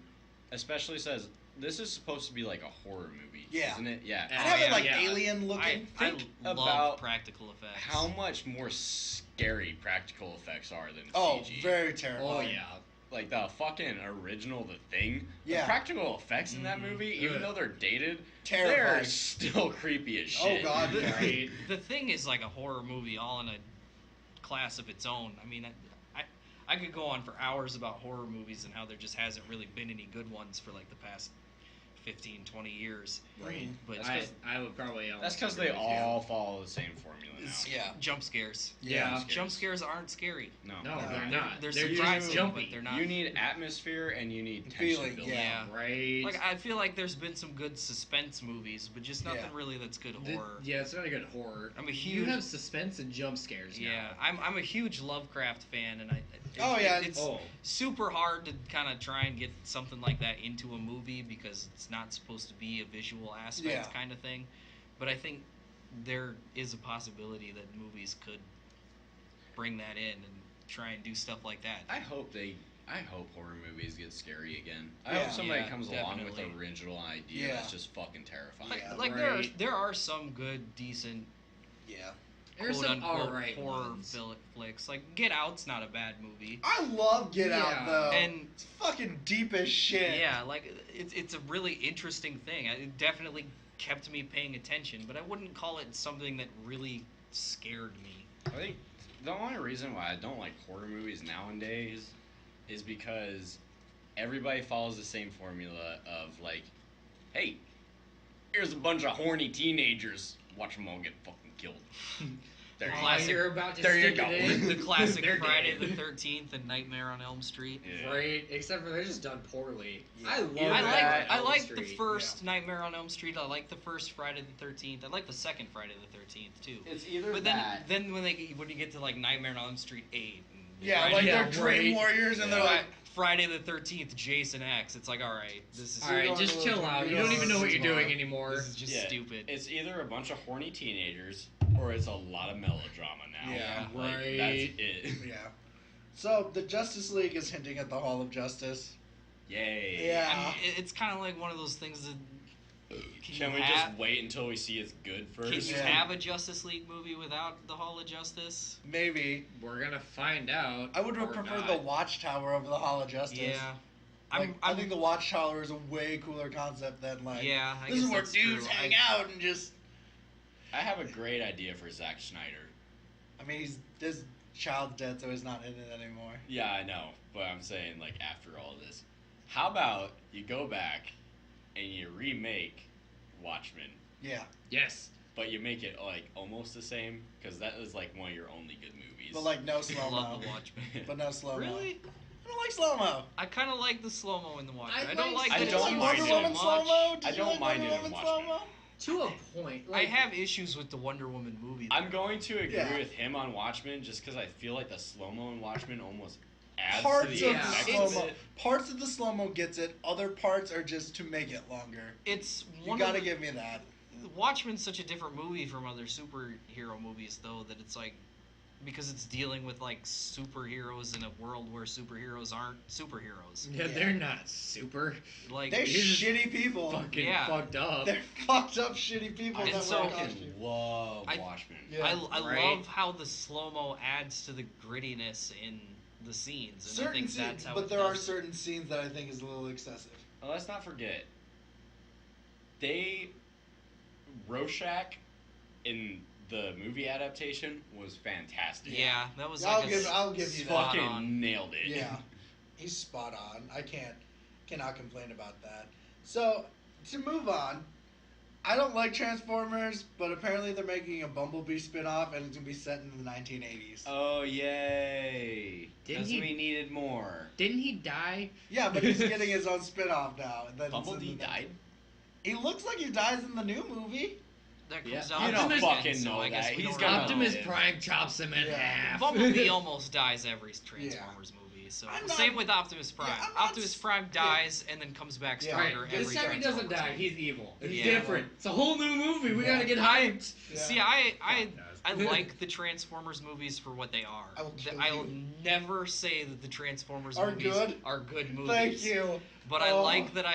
Especially says this is supposed to be like a horror movie, Yeah. isn't it? Yeah. I'd have it yeah, like yeah. alien looking. I Think love about practical effects. How much more scary practical effects are than Oh, CG? very terrible. Oh, yeah. Like the fucking original The Thing. Yeah. The practical effects in that movie, even Ugh. though they're dated, Terrifying. they're still creepy as shit. Oh God, The, yeah. Right. the Thing is like a horror movie all in a class of its own. I mean, I could go on for hours about horror movies and how there just hasn't really been any good ones for like the past 15, 20 years. Right. But I would probably. That's because agree they with you. all follow the same formula now. Yeah. jump scares. Yeah. Jump scares aren't scary. No. No, No, they're not. They're just surprising, jumpy. but they're not. You need atmosphere and you need tension Feeling, building. Yeah. Right. Like I feel like there's been some good suspense movies, but just nothing Yeah. really that's good horror. Yeah, it's not a good horror. I'm a You huge- have suspense and jump scares now. Yeah, I'm a huge Lovecraft fan, and it's Oh. super hard to kind of try and get something like that into a movie because it's not supposed to be a visual aspect Yeah. kind of thing. But I think there is a possibility that movies could bring that in and try and do stuff like that. I hope horror movies get scary again. I Yeah. hope somebody Yeah, comes along with definitely. an original idea Yeah. that's just fucking terrifying. Like, Yeah, like right. there are some good, decent, Yeah. There's quote some unquote alright horror ones. flicks. Like Get Out's not a bad movie. I love Get Yeah. Out though. And it's fucking deep as shit. yeah, like it's a really interesting thing. It definitely kept me paying attention, but I wouldn't call it something that really scared me. I think the only reason why I don't like horror movies nowadays is because everybody follows the same formula of like, hey, here's a bunch of horny teenagers. Watch them all get fucking killed. There you Oh, go. Classic- you're about to there you stick go. it in. The classic They're Friday dead. the 13th and Nightmare on Elm Street. Yeah. Right, except for they're just done poorly. Yeah. I love Yeah, that I Elm like the Street. first Nightmare on Elm Street. I like the first Friday the 13th. I like the second Friday the 13th too. It's either But that. then when you get to like Nightmare on Elm Street 8. And Yeah, Friday, like Yeah, they're Dream right. Warriors and they're Yeah. like, Friday the 13th, Jason X. It's like, all right, this is All right, going just to chill the- out. we You don't don't even know what you're tomorrow. doing anymore. this is just Yeah. stupid. It's either a bunch of horny teenagers or it's a lot of melodrama now. Yeah. Like, Right. That's it. yeah. So the Justice League is hinting at the Hall of Justice. Yay. Yeah. I mean, it's kind of like one of those things that Can we just wait until we see it's good first? Can you Yeah. have a Justice League movie without the Hall of Justice? Maybe. We're gonna find out. I would or prefer not. the Watchtower over the Hall of Justice. Yeah. Like, I think the Watchtower is a way cooler concept than like. Yeah, I this is guess where that's dudes true. hang out and just. I have a great idea for Zack Snyder. I mean, his child's dead, so he's not in it anymore. Yeah, I know, but I'm saying like after all this, how about you go back and you remake Watchmen, Yeah, Yes. but you make it like almost the same because that is like one of your only good movies. but like no I slow mo. love the Watchmen. But no slow mo. Really? I don't like slow mo. I kind of like the slow mo in the Watchmen. I I don't like like I that don't it's mind used it. so Woman much. slow mo. I don't mind it in slow mo. To a point. I have issues with the Wonder Woman movie. though. I'm going to agree Yeah. with him on Watchmen just because I feel like the slow mo in Watchmen almost adds Parts to of the the effect slow of mo. it. Parts of the slow mo gets it. Other parts are just to make it longer. It's You one gotta of, give me that. Watchmen's such a different movie from other superhero movies, though, that it's like because it's dealing with like superheroes in a world where superheroes aren't superheroes. Yeah, Yeah. they're not super Like They're He's just shitty people. fucking Yeah. fucked up. They're fucked up shitty people I that so- wear fucking costumes. love I- Watchmen. Yeah. I Right. love how the slow mo adds to the grittiness in the scenes, and I Certain think scenes, that's how. but it there are does it. certain scenes that I think is a little excessive. Well, let's not forget, Rorschach in the movie adaptation was fantastic. Yeah, that was I'll like give you that. spot Fucking on. nailed it. Yeah, he's spot on. I cannot complain about that. So to move on, I don't like Transformers, but apparently they're making a Bumblebee spin-off and it's gonna be set in the 1980s. Oh yay! Didn't Because he- we needed more. Didn't he die? Yeah, but he's getting his own spin-off now. and then it's in Bumblebee the- died. He looks like he dies in the new movie. That Yeah. comes You out. don't in fucking so know I guess that. we He's don't gonna- know. Optimus yeah. Prime chops him in Yeah. half. Bumblebee almost dies every Transformers movie. So I'm not- same with Optimus Prime. I'm not Optimus Prime dies and then comes back Yeah. stronger Right. every This time he doesn't Transformers die. movie. He's evil. It's Yeah. different. It's a whole new movie. We Yeah. gotta get hyped. Yeah. See, I Fuck like the Transformers movies for what they are. I will kill I'll you. never say that the Transformers Are movies good? are good movies. Thank you. But I Oh. like that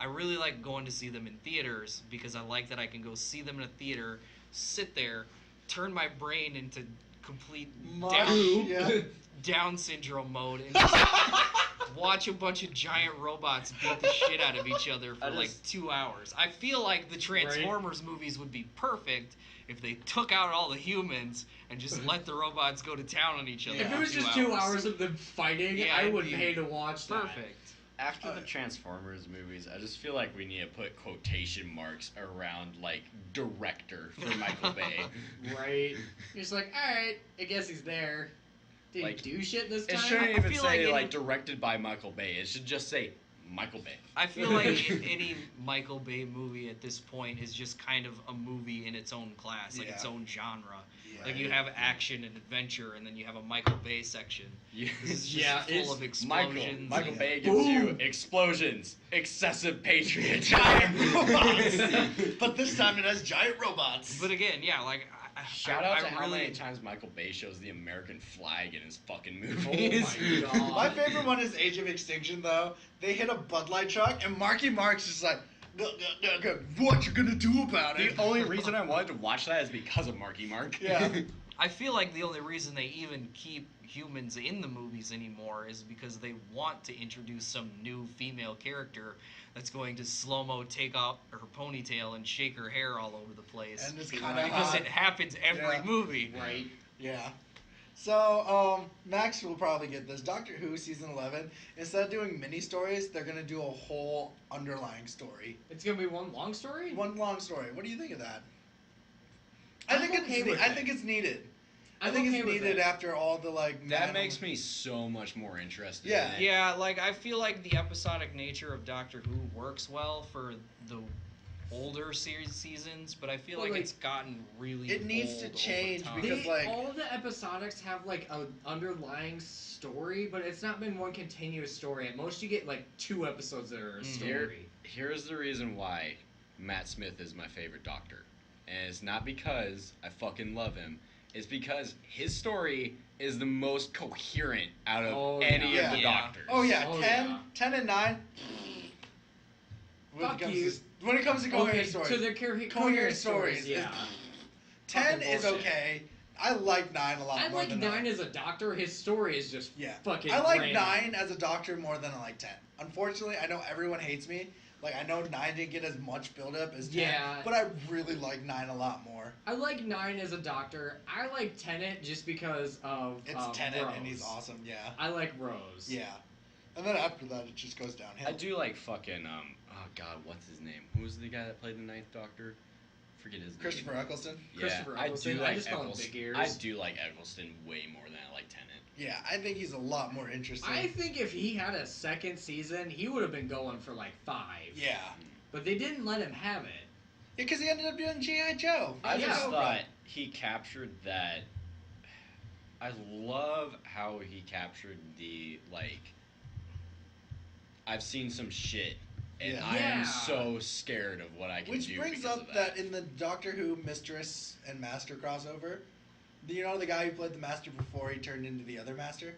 I really like going to see them in theaters because I like that I can go see them in a theater, sit there, turn my brain into complete Mush, yeah. Down syndrome mode and just watch a bunch of giant robots beat the shit out of each other for I like just- 2 hours. I feel like the Transformers movies would be perfect if they took out all the humans and just let the robots go to town on each other. Yeah. If for it was 2 just 2 hours of them fighting, Yeah, I it'd would be pay to watch that. Perfect. After the Transformers movies, I just feel like we need to put quotation marks around, like, director for Michael Bay. Right. You're just like, alright, I guess he's there. Did Like, he do shit this time? It shouldn't I even feel say, like directed by Michael Bay. It should just say Michael Bay. I feel like any Michael Bay movie at this point is just kind of a movie in its own class, like its own genre. Yeah. Like you have action and adventure, and then you have a Michael Bay section. Yeah. This is just full of explosions. Michael and- Bay gives you explosions, excessive patriotism. Giant robots. But this time it has giant robots. But again, yeah, like Shout out I to how really- many times Michael Bay shows the American flag in his fucking Oh movies. my god. My favorite one is Age of Extinction, though. They hit a Bud Light truck, and Marky Mark's just like, what you gonna do about it? The only reason I wanted to watch that is because of Marky Mark. Yeah. I feel like the only reason they even keep humans in the movies anymore is because they want to introduce some new female character that's going to slow-mo take off her ponytail and shake her hair all over the place. And it's kind of because it happens every Yeah. movie. Right. Yeah. So, Max will probably get this. Doctor Who season 11, instead of doing mini stories, they're gonna do a whole underlying story. It's gonna be one long story? One long story. What do you think of that? I I'm think okay it's with I it. think it's needed. I I'm think okay it's with needed it. after all the That makes me so much more interested Yeah. in it. Yeah, like I feel like the episodic nature of Doctor Who works well for the older seasons, but I feel Well, like like, it's gotten really it needs to old over change time. because, like- all of the episodics have like an underlying story, but it's not been one continuous story. At most, you get like 2 episodes that are a story. Here's the reason why Matt Smith is my favorite Doctor. And it's not because I fucking love him. It's because his story is the most coherent out of any yeah. of the Yeah. Doctors. Oh yeah, Oh, 10, yeah. 10 and 9. Fuck you. When it comes to coherent Okay, stories. so they're Coherent stories is- Yeah. 10 fucking is bullshit. okay. I like 9 a lot I more like than 9 as a doctor. His story is just Yeah. fucking. I like random. 9 as a doctor more than I like 10. Unfortunately, I know everyone hates me. Like, I know 9 didn't get as much build-up as 10. Yeah. But I really like 9 a lot more. I like 9 as a doctor. I like Tennant just because of It's Tenet, Rose. and he's awesome, yeah. I like Rose. Yeah. And then after that, it just goes downhill. I do like fucking, oh god, what's his name? Who was the guy that played the Ninth Doctor? Forget his Christopher name. Eccleston? Yeah, Christopher I Eccleston. do I like just call him Eccleston. Big Ears. I do like Eccleston way more than I like Tennant. Yeah, I think he's a lot more interesting. I think if he had a second season, he would have been going for like 5. Yeah. But they didn't let him have it. Yeah, because he ended up doing G.I. Joe. I Yeah. just thought he captured that. I love how he captured the, like, I've seen some shit, and Yeah. I am Yeah. so scared of what I can Which do. brings because up of that in the Doctor Who Mistress and Master crossover, you know the guy who played the Master before he turned into the other Master?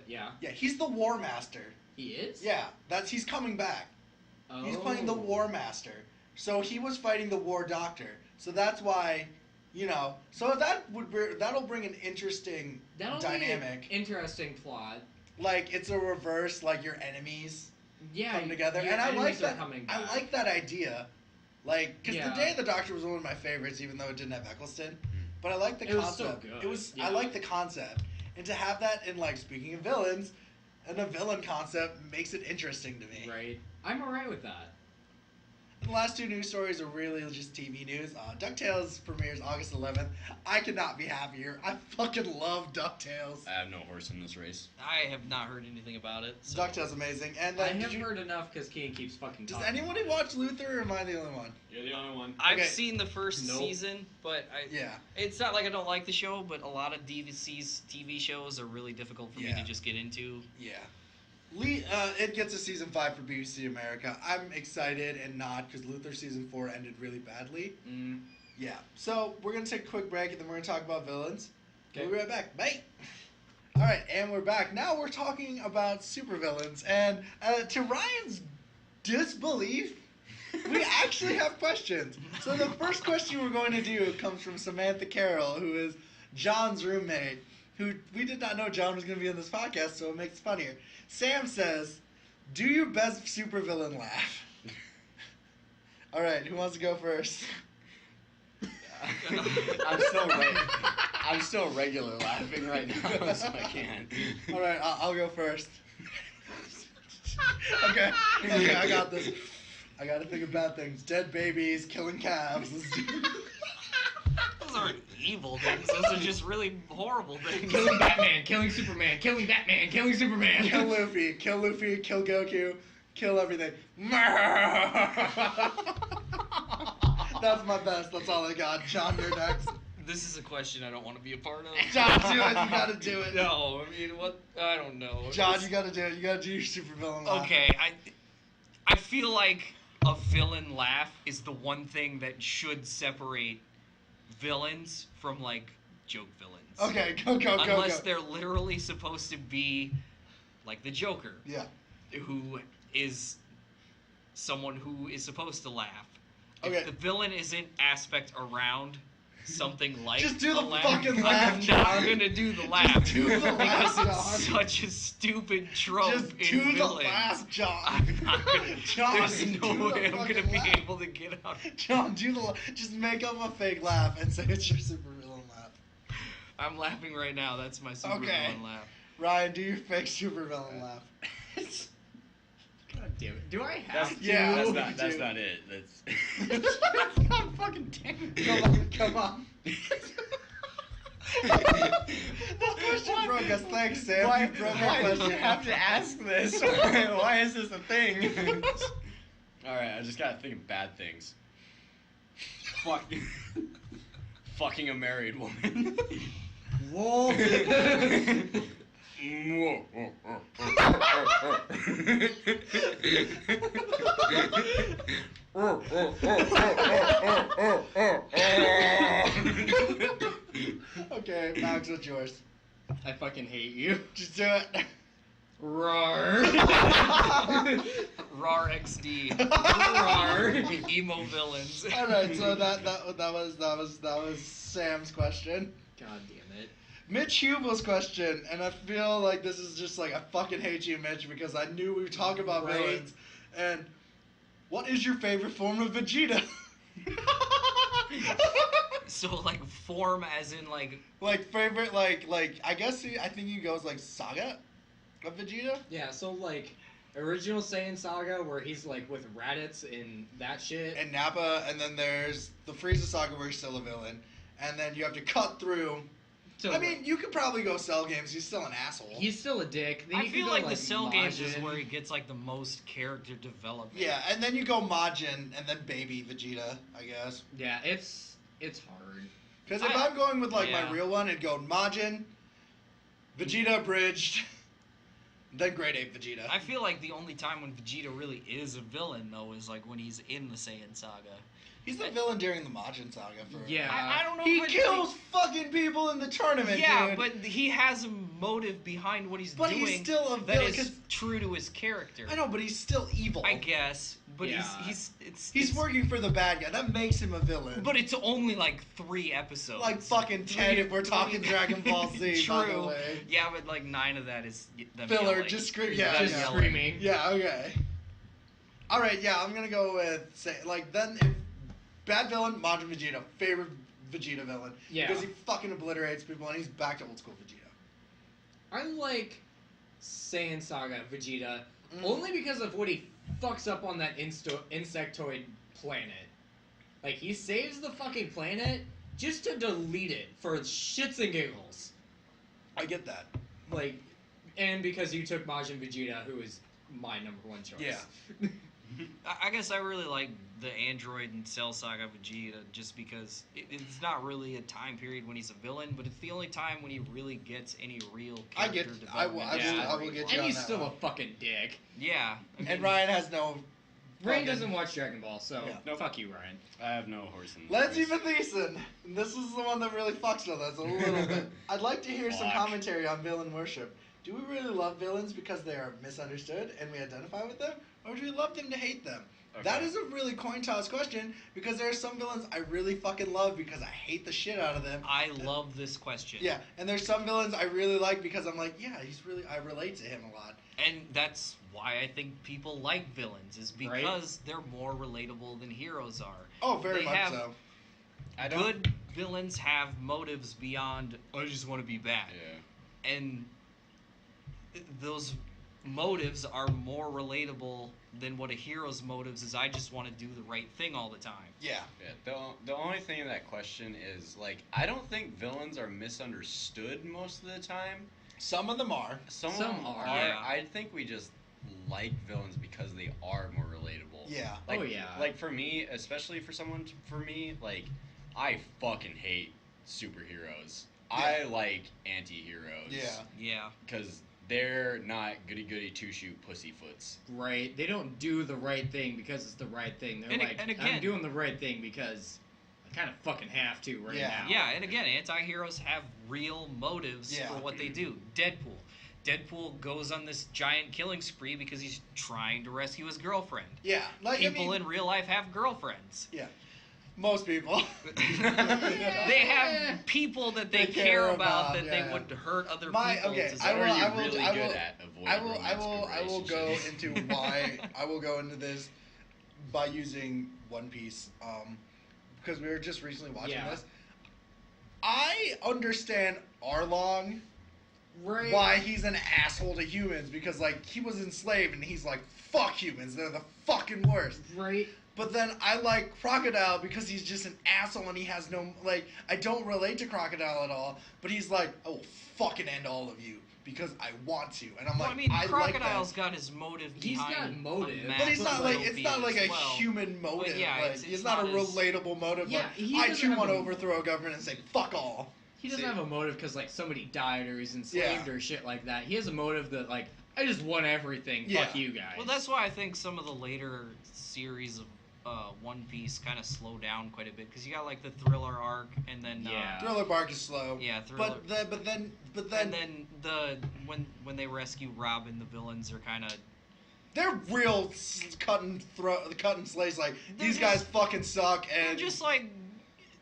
Yeah. Yeah, he's the War Master. He is? Yeah, he's coming back. Oh. He's playing the War Master. So he was fighting the War Doctor. So that's why, so that'll bring an interesting That'll dynamic. be an interesting plot. Like it's a reverse, like your enemies Yeah. come together, your and I like enemies are that. coming I back. like that idea. Like, because Yeah. the Day of the Doctor was one of my favorites, even though it didn't have Eccleston. But I like the It was so concept. good, It was. yeah. I like the concept, and to have that in like speaking of villains, and a villain concept makes it interesting to me. Right. I'm alright with that. The last 2 news stories are really just TV news. DuckTales premieres August 11th. I could not be happier. I fucking love DuckTales. I have no horse in this race. I have not heard anything about it. So. DuckTales amazing. And I then, haven't heard enough because Keen keeps fucking does talking. anybody watch Luthor, or am I the only one? You're the only one. I've Okay. seen the first Nope. season, but Yeah. it's not like I don't like the show, but a lot of DVC's TV shows are really difficult for me Yeah. to just get into. Yeah. It gets a season 5 for BBC America. I'm excited and not, because Luthor season 4 ended really badly. Yeah. So we're going to take a quick break, and then we're going to talk about villains. Okay. We'll be right back. Bye. All right, and we're back. Now we're talking about supervillains. And to Ryan's disbelief, we actually have questions. So the first question we're going to do comes from Samantha Carroll, who is John's roommate, who we did not know John was going to be on this podcast, so it makes it funnier. Sam says, do your best supervillain laugh. All right, who wants to go first? I'm still regular laughing right now, so I can't. All right, I'll go first. Okay, I got this. I gotta think of bad things. Dead babies, killing calves. Those aren't evil things. Those are just really horrible things. Killing Batman, killing Superman, killing Batman, killing Superman. Kill Luffy, kill Goku, kill everything. That's my best. That's all I got. John, you're next. This is a question I don't want to be a part of. John, do it. You gotta do it. No, I mean, what? I don't know. John, you gotta do it. You gotta do your supervillain laugh. Okay, I feel like a villain laugh is the one thing that should separate villains from, like, joke villains. Okay, go. Unless they're literally supposed to be like the Joker. Yeah. Who is someone who is supposed to laugh. Okay. If the villain isn't aspect around something like Just do the a laugh, fucking laugh, I'm John. not gonna do the laugh do the because laugh, it's John. such a stupid trope Just in do the villains. laugh, John. I'm not gonna. John, There's do no the way I'm gonna fucking be laugh. able to get out. John, do the just make up a fake laugh and say it's your supervillain laugh. I'm laughing right now. That's my super Okay. villain laugh. Ryan, do your fake supervillain laugh. God damn it. Do I have That's, to? Yeah. that's not it. That's That's not fucking damn. Come on. This question broke us. Thanks, Sam. Why, You broke our why did question. you have to ask this? Why is this a thing? Alright, I just gotta think of bad things. Fucking a married woman. Whoa. Okay, Max, what's yours? I fucking hate you. Just do it. Roar. RAR XD. Roar. Emo villains. All right, so that was Sam's question. God damn it. Mitch Hubel's question, and I feel like this is just like I fucking hate you, Mitch, because I knew we were talking about Right. villains. And what is your favorite form of Vegeta? So like form as in like Like favorite, like I guess I think he goes like Saga of Vegeta. Yeah, so like original Saiyan Saga where he's like with Raditz and that shit. And Nappa, and then there's the Frieza Saga where he's still a villain, and then you have to cut through. So, I mean, you could probably go Cell Games. He's still an asshole. he's still a dick. Then I you feel could like go, the Cell games is Majin. where he gets like the most character development. Yeah, and then you go Majin, and then Baby Vegeta, I guess. Yeah, it's hard. Because if I'm going with like yeah. my real one, it'd go Majin, Vegeta abridged, then Great Ape Vegeta. I feel like the only time when Vegeta really is a villain though is like when he's in the Saiyan Saga. He's the villain during the Majin Saga. For Yeah. I don't know. He if kills fucking people in the tournament, Yeah, dude. but he has a motive behind what he's But doing. he's still a that villain. is 'Cause true to his character. I know, but he's still evil. I guess, but Yeah. He's working for the bad guy. That makes him a villain. But it's only like 3 episodes. like fucking 10 if we're talking Dragon Ball Z, True. by the way. Yeah, but like 9 of that is them Filler, yelling. just scream. Is Yeah, them Just yeah. yelling. screaming. Yeah, okay. Alright, yeah, I'm gonna go with, say, like, then, if bad villain, Majin Vegeta. Favorite Vegeta villain. Yeah. Because he fucking obliterates people and he's back to old school Vegeta. I like Saiyan Saga Vegeta Mm. only because of what he fucks up on that insectoid planet. Like, he saves the fucking planet just to delete it for shits and giggles. I get that. Like, and because you took Majin Vegeta, who is my number one choice. Yeah. I guess I really like the Android and Cell Saga Vegeta just because it's not really a time period when he's a villain, but it's the only time when he really gets any real I character get- development. I will get you And on he's that still one. a fucking dick. Yeah. I mean, And Ryan has no... Ryan fucking- doesn't watch Dragon Ball, so Yeah. Nope. fuck you, Ryan. I have no horse in the Let's race. even Thiessen. This is the one that really fucks with us a little bit. I'd like to hear some Fuck. commentary on villain worship. Do we really love villains because they are misunderstood and we identify with them? Or do we love them to hate them? That Okay. is a really coin toss question because there are some villains I really fucking love because I hate the shit out of them. I love this question. Yeah, and there's some villains I really like because I'm like, yeah, I relate to him a lot. And that's why I think people like villains, is because they're more relatable than heroes are. Oh, very They much have- so. I don't. Good villains have motives beyond, I just want to be bad. Yeah. And those motives are more relatable than what a hero's motives is. I just want to do the right thing all the time. Yeah. The only thing in that question is, like, I don't think villains are misunderstood most of the time. Some of them are. Some of them are. are. Yeah. I think we just like villains because they are more relatable. Yeah. Like, Oh, yeah. Like, for me, especially for me, like, I fucking hate superheroes. I like anti-heroes. Yeah. Yeah. Because they're not goody-goody two-shoot pussyfoots. Right. They don't do the right thing because it's the right thing. They're And like, again- I'm doing the right thing because I kind of fucking have to right Yeah. now. Yeah, and again, anti-heroes have real motives Yeah. for what they do. Deadpool goes on this giant killing spree because he's trying to rescue his girlfriend. Yeah. Like, People in real life have girlfriends. Yeah. Most people. They have people that they care about that yeah. they would hurt other My- people. okay, to I What will- are you I will- really I good will- at avoiding I will romantic go relationships? into why I will go into this by using One Piece because we were just recently watching Yeah. this. I understand Arlong Right. why he's an asshole to humans because like he was enslaved and he's like fuck humans, they're the fucking worst. Right. But then I like Crocodile because he's just an asshole and he has no, like, I don't relate to Crocodile at all, but he's like, I will fucking end all of you because I want to. And I'm Well, like, I mean, I Crocodile's like got his motive He's got behind motive. a that. But he's not like, it's Bumblebee not like as a well. human motive. But yeah, like, it's it's not a not as- relatable motive. Yeah, like, he I doesn't too have want to a- overthrow a government and say, fuck all. He doesn't See? have a motive because like somebody died or he's enslaved Yeah. or shit like that. He has a motive that like I just want everything. Yeah. Fuck you guys. Well, that's why I think some of the later series of One Piece kind of slow down quite a bit because you got like the Thriller arc and then Yeah. Thriller Bark is slow. yeah, Thriller. But then and then the when they rescue Robin, the villains are kind of they're real cutting slays. Like They're these just- guys fucking suck, they're and just like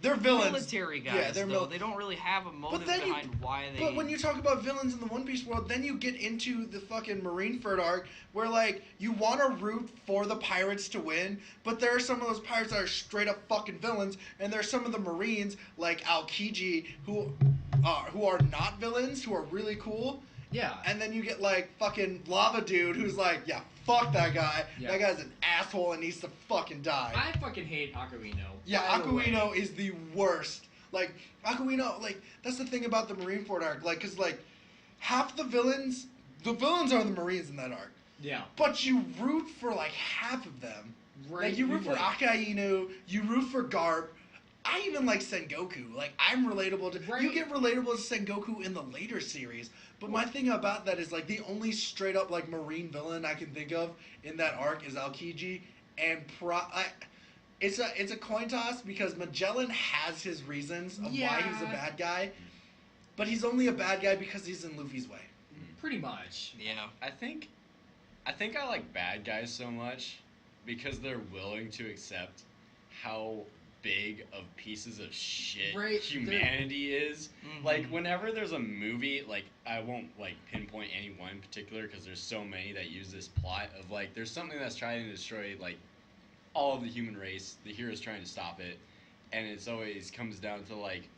they're villains. military guys. Yeah, they're though. They don't really have a motive then you- behind why they. But when you talk about villains in the One Piece world, then you get into the fucking Marineford arc, where like you want to root for the pirates to win, but there are some of those pirates that are straight up fucking villains, and there's some of the Marines like Aokiji who are not villains, who are really cool, yeah. and then you get like fucking Lava Dude who's like, yeah, fuck that guy. Yeah. That guy's an asshole and needs to fucking die. I fucking hate Aquino. Yeah, By the way. Aquino is the worst. Like, Aquino, like, that's the thing about the Marineford arc. Like, because, like, half the villains are the Marines in that arc. Yeah. But you root for, like, half of them. Right. Like, you root for like- Akainu, you root for Garp. I even like Sengoku. Like, I'm relatable to... Right. You get relatable to Sengoku in the later series. But my thing about that is, like, the only straight-up, like, Marine villain I can think of in that arc is Aokiji. And it's a coin toss because Magellan has his reasons of why he's a Yeah. bad guy. But he's only a bad guy because he's in Luffy's way. Pretty much. yeah. I think I like bad guys so much because they're willing to accept how big of pieces of shit Right, humanity is. Mhm. Like whenever there's a movie, like I won't like pinpoint any one in particular because there's so many that use this plot of like there's something that's trying to destroy like all of the human race. The hero's trying to stop it, and it's always comes down to like,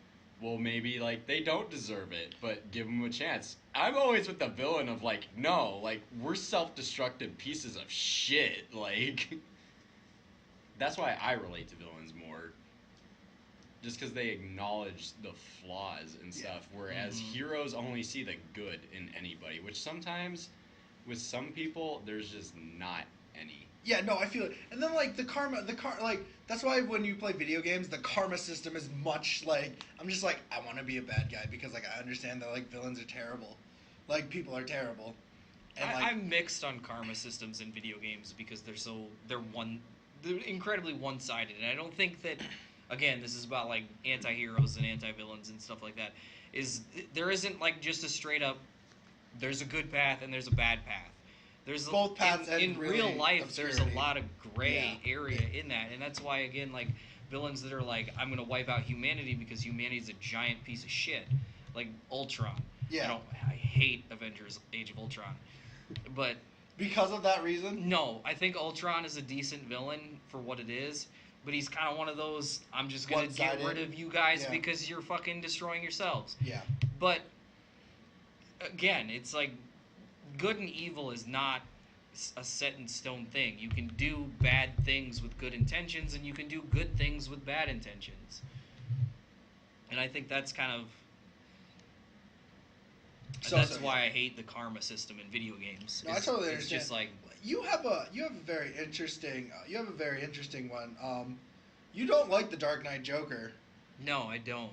well, maybe like they don't deserve it, but give them a chance. I'm always with the villain of like, no, like we're self-destructive pieces of shit. Like that's why I relate to villains more, just because they acknowledge the flaws and stuff. Whereas Mhm. heroes only see the good in anybody, which sometimes with some people there's just not any. Yeah, no, I feel it. And then like like that's why when you play video games, the karma system is much like I'm just like I want to be a bad guy because like I understand that like villains are terrible, like people are terrible, and like I'm mixed on karma systems in video games because they're incredibly one-sided, and I don't think that. Again, this is about like anti-heroes and anti-villains and stuff like that. There isn't like just a straight up. There's a good path and there's a bad path. There's Both paths in end really real life. There's a obscurity. lot of gray Yeah. area in that, and that's why again like villains that are like I'm gonna wipe out humanity because humanity's a giant piece of shit, like Ultron. Yeah. I hate Avengers: Age of Ultron, but because of that reason. no, I think Ultron is a decent villain for what it is, but he's kind of one of those I'm just gonna get One-sided. rid of you guys Yeah. because you're fucking destroying yourselves. Yeah. But again, it's like good and evil is not a set in stone thing. You can do bad things with good intentions, and you can do good things with bad intentions. And I think that's kind of that's why I hate the karma system in video games. No, I totally understand. It's just like you have a very interesting one. You don't like the Dark Knight Joker. no, I don't,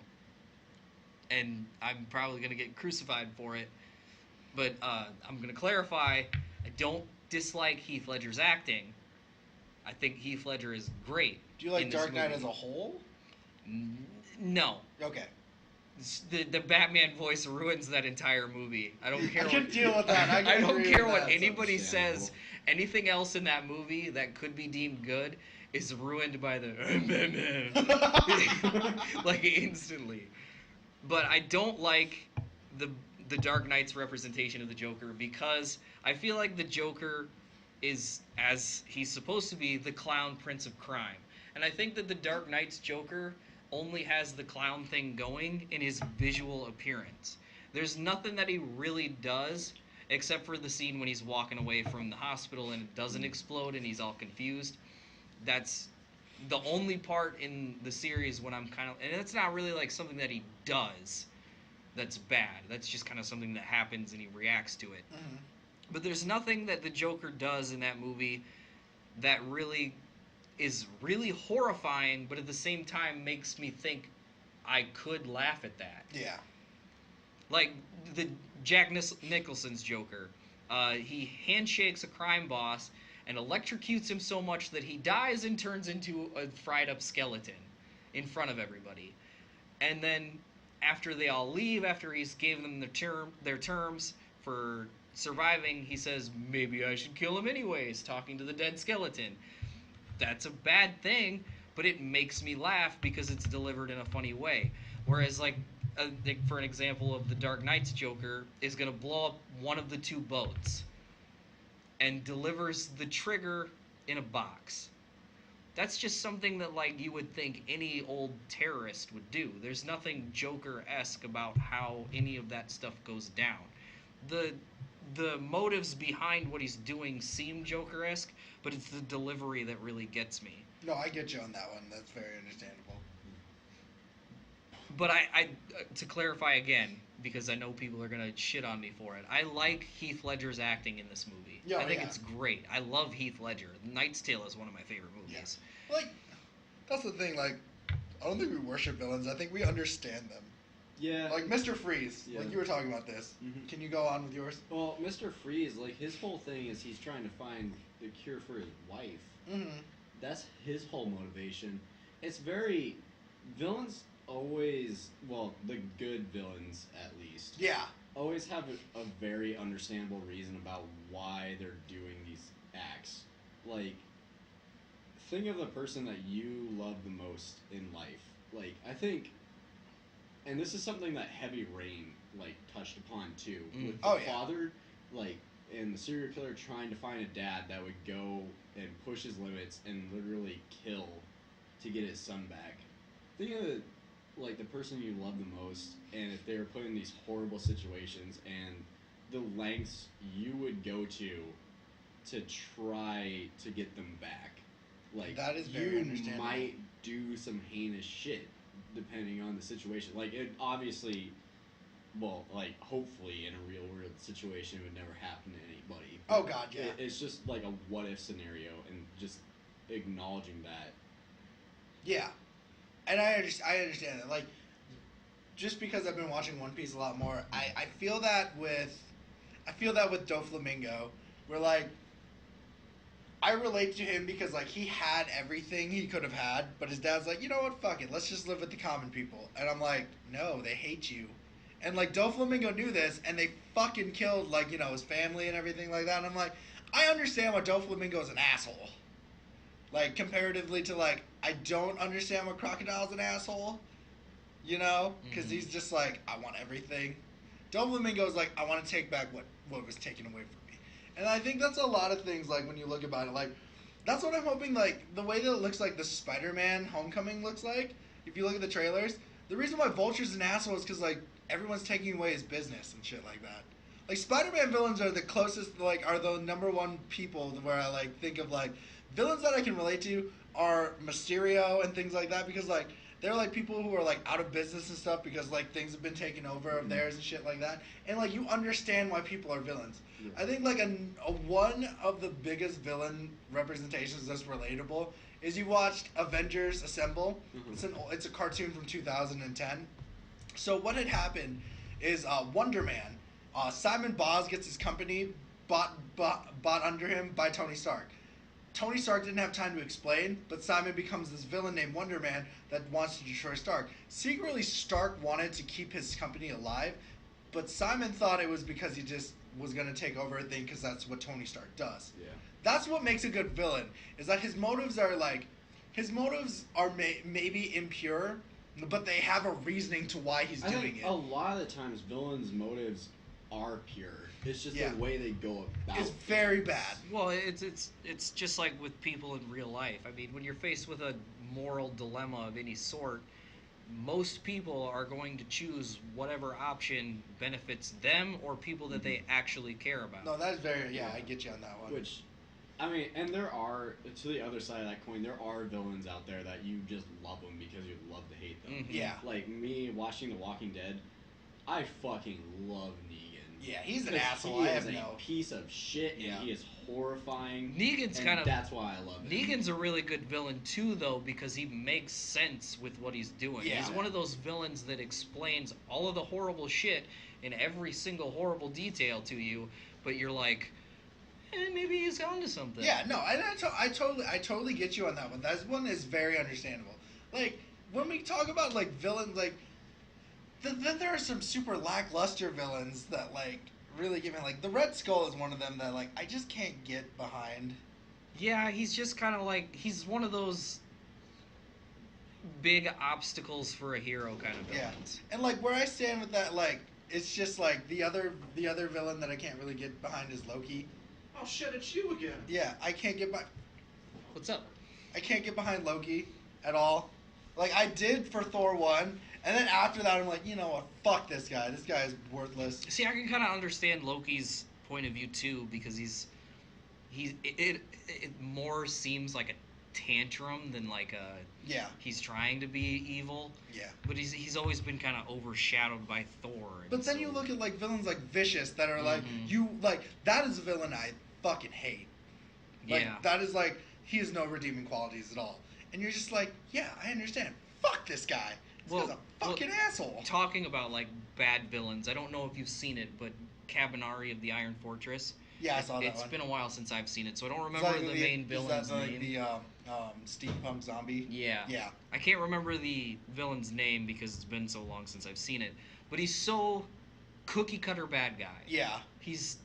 and I'm probably gonna get crucified for it. But I'm gonna clarify: I don't dislike Heath Ledger's acting. I think Heath Ledger is great. Do you like in this Dark Knight movie. as a whole? No. Okay. The Batman voice ruins that entire movie. I don't care. I can deal with that. I don't agree care with what that. anybody understandable. says. Anything else in that movie that could be deemed good is ruined by the like instantly. But I don't like the Dark Knight's representation of the Joker because I feel like the Joker is, as he's supposed to be, the clown prince of crime. And I think that the Dark Knight's Joker only has the clown thing going in his visual appearance. There's nothing that he really does except for the scene when he's walking away from the hospital and it doesn't explode and he's all confused. That's the only part in the series when I'm kind of... And it's not really like something that he does that's bad. That's just kind of something that happens and he reacts to it. Mhm. But there's nothing that the Joker does in that movie that really is really horrifying, but at the same time makes me think I could laugh at that. Yeah. Like the Jack Nicholson's Joker. He handshakes a crime boss and electrocutes him so much that he dies and turns into a fried up skeleton in front of everybody. And then after they all leave, after he's gave them their terms for surviving, he says, maybe I should kill him anyways, talking to the dead skeleton. That's a bad thing, but it makes me laugh because it's delivered in a funny way. Whereas, like, for an example of the Dark Knight's Joker is going to blow up one of the two boats and delivers the trigger in a box. That's just something that, like, you would think any old terrorist would do. There's nothing Joker-esque about how any of that stuff goes down. The motives behind what he's doing seem Joker-esque, but it's the delivery that really gets me. No, I get you on that one. That's very understandable. But I to clarify again, because I know people are gonna shit on me for it, I like Heath Ledger's acting in this movie. Yeah, I think yeah. it's great. I love Heath Ledger. Knight's Tale is one of my favorite movies. Like, that's the thing. Like, I don't think we worship villains. I think we understand them. Yeah. Like Mr. Freeze. Yeah. Like you were talking about this. Mhm. Can you go on with yours? Well, Mr. Freeze, like, his whole thing is he's trying to find the cure for his wife. Mm-hmm. That's his whole motivation. It's very... Villains always... Well, the good villains, at least. Yeah. Always have a very understandable reason about why they're doing these acts. Like, think of the person that you love the most in life. Like, I think... And this is something that Heavy Rain, like, touched upon, too. With the Oh, yeah. father, like, and the serial killer trying to find a dad that would go and push his limits and literally kill to get his son back. Think of, like, the person you love the most, and if they were put in these horrible situations, and the lengths you would go to try to get them back. Like, That is very you understandable. might do some heinous shit depending on the situation. Like, it obviously, well, like, hopefully in a real world situation it would never happen to anybody. Oh, God, yeah. It's just like a what if scenario, and just acknowledging that. Yeah. And I understand that. Like, just because I've been watching One Piece a lot more, I feel that with Doflamingo, where, like, I relate to him because, like, he had everything he could have had, but his dad's like, you know what, fuck it, let's just live with the common people. And I'm like, no, they hate you. And, like, Doflamingo knew this, and they fucking killed, like, you know, his family and everything like that. And I'm like, I understand why Doflamingo is an asshole. Like, comparatively to, like, I don't understand why Crocodile's an asshole, you know? Because he's just like, I want everything. Doflamingo's like, I want to take back what was taken away from me. And I think that's a lot of things, like, when you look about it, like, that's what I'm hoping, like, the way that it looks like the Spider-Man Homecoming looks like, if you look at the trailers, the reason why Vulture's an asshole is because, like, everyone's taking away his business and shit like that. like Spider-Man villains are the closest, like, are the number one people where I like think of like villains that I can relate to are Mysterio and things like that, because like they're like people who are like out of business and stuff because like things have been taken over of theirs and shit like that, and like you understand why people are villains. I think like a one of the biggest villain representations that's relatable is you watched Avengers Assemble. It's a cartoon from 2010. So what had happened is Wonder Man, Simon Boz gets his company bought under him by Tony Stark. Tony Stark didn't have time to explain, but Simon becomes this villain named Wonder Man that wants to destroy Stark. Secretly, Stark wanted to keep his company alive, but Simon thought it was because he just was going to take over a thing because that's what Tony Stark does. Yeah. That's what makes a good villain, is that his motives are maybe impure, but they have a reasoning to why he's doing it. A lot of the times, villains' motives are pure. It's just the way they go about it. It's very bad. Well, it's just like with people in real life. I mean, when you're faced with a moral dilemma of any sort, most people are going to choose whatever option benefits them or people that they actually care about. No, that's very, I get you on that one. Which, I mean, and there are, to the other side of that coin, there are villains out there that you just love them because you love to hate them. Yeah. Like me watching The Walking Dead, I fucking love Negan. Yeah, he's an asshole. He is a piece of shit, and he is horrifying. Negan's that's why I love him. Negan's a really good villain too, though, because he makes sense with what he's doing. Yeah. He's one of those villains that explains all of the horrible shit in every single horrible detail to you, but you're like, maybe he's onto something. Yeah, no, I totally get you on that one. That one is very understandable. Like when we talk about like villains, like. Then there are some super lackluster villains that like really give me like the Red Skull is one of them that like I just can't get behind. Yeah, he's just kind of like he's one of those big obstacles for a hero kind of villains. Yeah, and like where I stand with that, like it's just like the other villain that I can't really get behind is Loki. Oh shit, it's you again. Yeah, I can't get by. What's up? I can't get behind Loki at all. Like I did for Thor 1. And then after that, I'm like, you know what? Fuck this guy. This guy is worthless. See, I can kind of understand Loki's point of view too, because it more seems like a tantrum than like a he's trying to be evil. Yeah. But he's always been kind of overshadowed by Thor. But then you look at like villains like Vicious that are like that is a villain I fucking hate. Like, that is like he has no redeeming qualities at all, and you're just like, yeah, I understand. Fuck this guy. This guy's a fucking asshole. Talking about like bad villains, I don't know if you've seen it, but Cabanari of the Iron Fortress. Yeah, I saw that one. It's been a while since I've seen it, so I don't remember the main villain's name. Is that like the steampunk zombie? Yeah. Yeah. I can't remember the villain's name because it's been so long since I've seen it, but he's so cookie cutter bad guy. Yeah. He's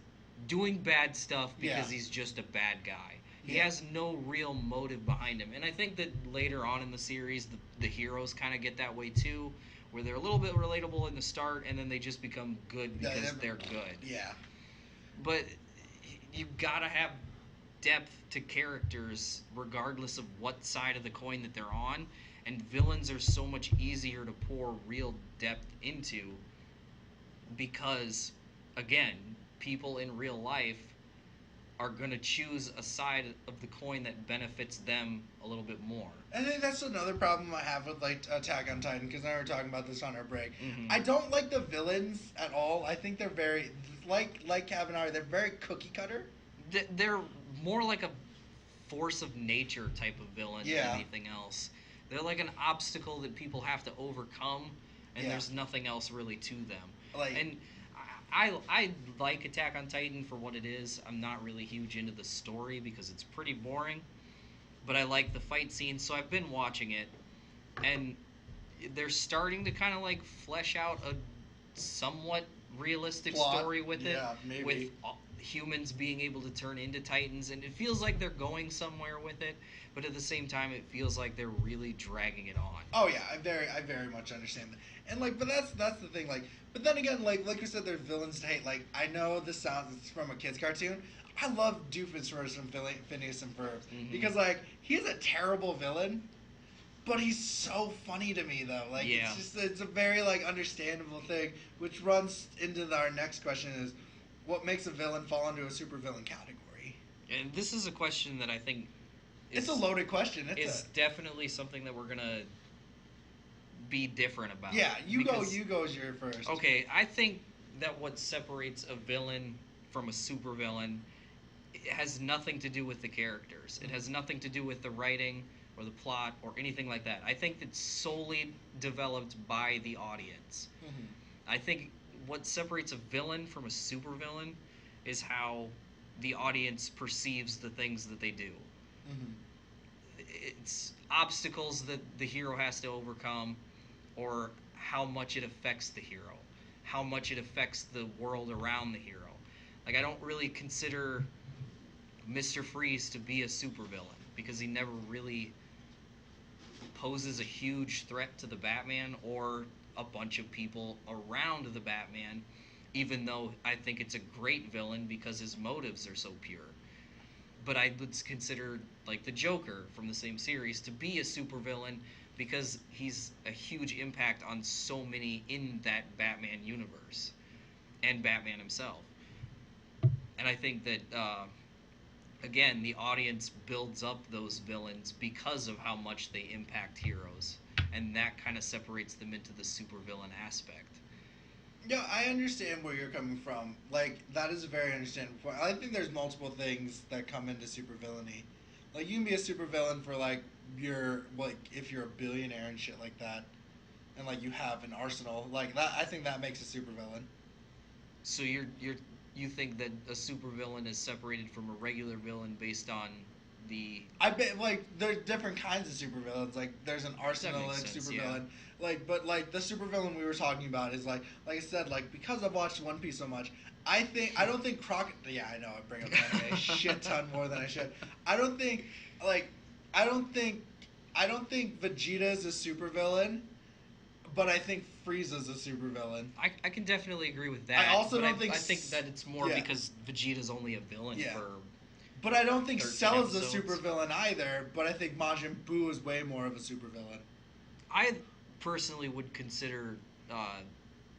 doing bad stuff because he's just a bad guy. He has no real motive behind him. And I think that later on in the series, the heroes kind of get that way too, where they're a little bit relatable in the start, and then they just become good because they're good. Yeah. But you gotta have depth to characters regardless of what side of the coin that they're on, and villains are so much easier to pour real depth into because, again, people in real life are going to choose a side of the coin that benefits them a little bit more. I think that's another problem I have with like Attack on Titan, because I were talking about this on our break. Mm-hmm. I don't like the villains at all. I think they're very like Cabanari. They're very cookie cutter. They're more like a force of nature type of villain than anything else. They're like an obstacle that people have to overcome, and there's nothing else really to them. And I like Attack on Titan for what it is. I'm not really huge into the story because it's pretty boring, but I like the fight scenes, so I've been watching it, and they're starting to kind of like flesh out a somewhat realistic story with it, with humans being able to turn into Titans, and it feels like they're going somewhere with it, but at the same time it feels like they're really dragging it on. Oh yeah, I very much understand that. And like, but that's the thing, like, but then again, like you said, they're villains to hate. Like, I know this sounds, it's from a kid's cartoon. I love Doofus from Phineas and Ferb, because like he's a terrible villain, but he's so funny to me though. Like, it's a very like understandable thing, which runs into our next question is, what makes a villain fall into a supervillain category? And this is a question that I think It's a loaded question. It's definitely something that we're gonna be different about. Yeah, you go because- as your first. Okay, I think that what separates a villain from a supervillain has nothing to do with the characters. It has nothing to do with the writing or the plot or anything like that. I think it's solely developed by the audience. Mm-hmm. I think what separates a villain from a supervillain is how the audience perceives the things that they do. Mm-hmm. It's obstacles that the hero has to overcome, or how much it affects the hero, how much it affects the world around the hero. Like, I don't really consider Mr. Freeze to be a supervillain because he never really poses a huge threat to the Batman or a bunch of people around the Batman, even though I think it's a great villain because his motives are so pure. But I would consider, like, the Joker from the same series to be a supervillain because he's a huge impact on so many in that Batman universe and Batman himself. And I think that, again, the audience builds up those villains because of how much they impact heroes. And that kind of separates them into the supervillain aspect. Yeah, I understand where you're coming from. Like, that is a very understandable point. I think there's multiple things that come into supervillainy. Like, you can be a supervillain for, like, if you're a billionaire and shit like that. And, like, you have an arsenal. Like, that, I think that makes a supervillain. So you think that a supervillain is separated from a regular villain based on the... I bet, like, there's different kinds of supervillains. Like, there's an arsenal like sense, supervillain. Like, but, like, the supervillain we were talking about is, like I said, like, because I've watched One Piece so much, I don't think yeah, I know, I bring up anime a shit ton more than I should. I don't think Vegeta is a supervillain, but I think Frieza's a supervillain. I can definitely agree with that. I also but don't think I think that it's more because Vegeta's only a villain Yeah. for... But I don't think 13 Cell is a episodes. supervillain either, but I think Majin Buu is way more of a supervillain. I personally would consider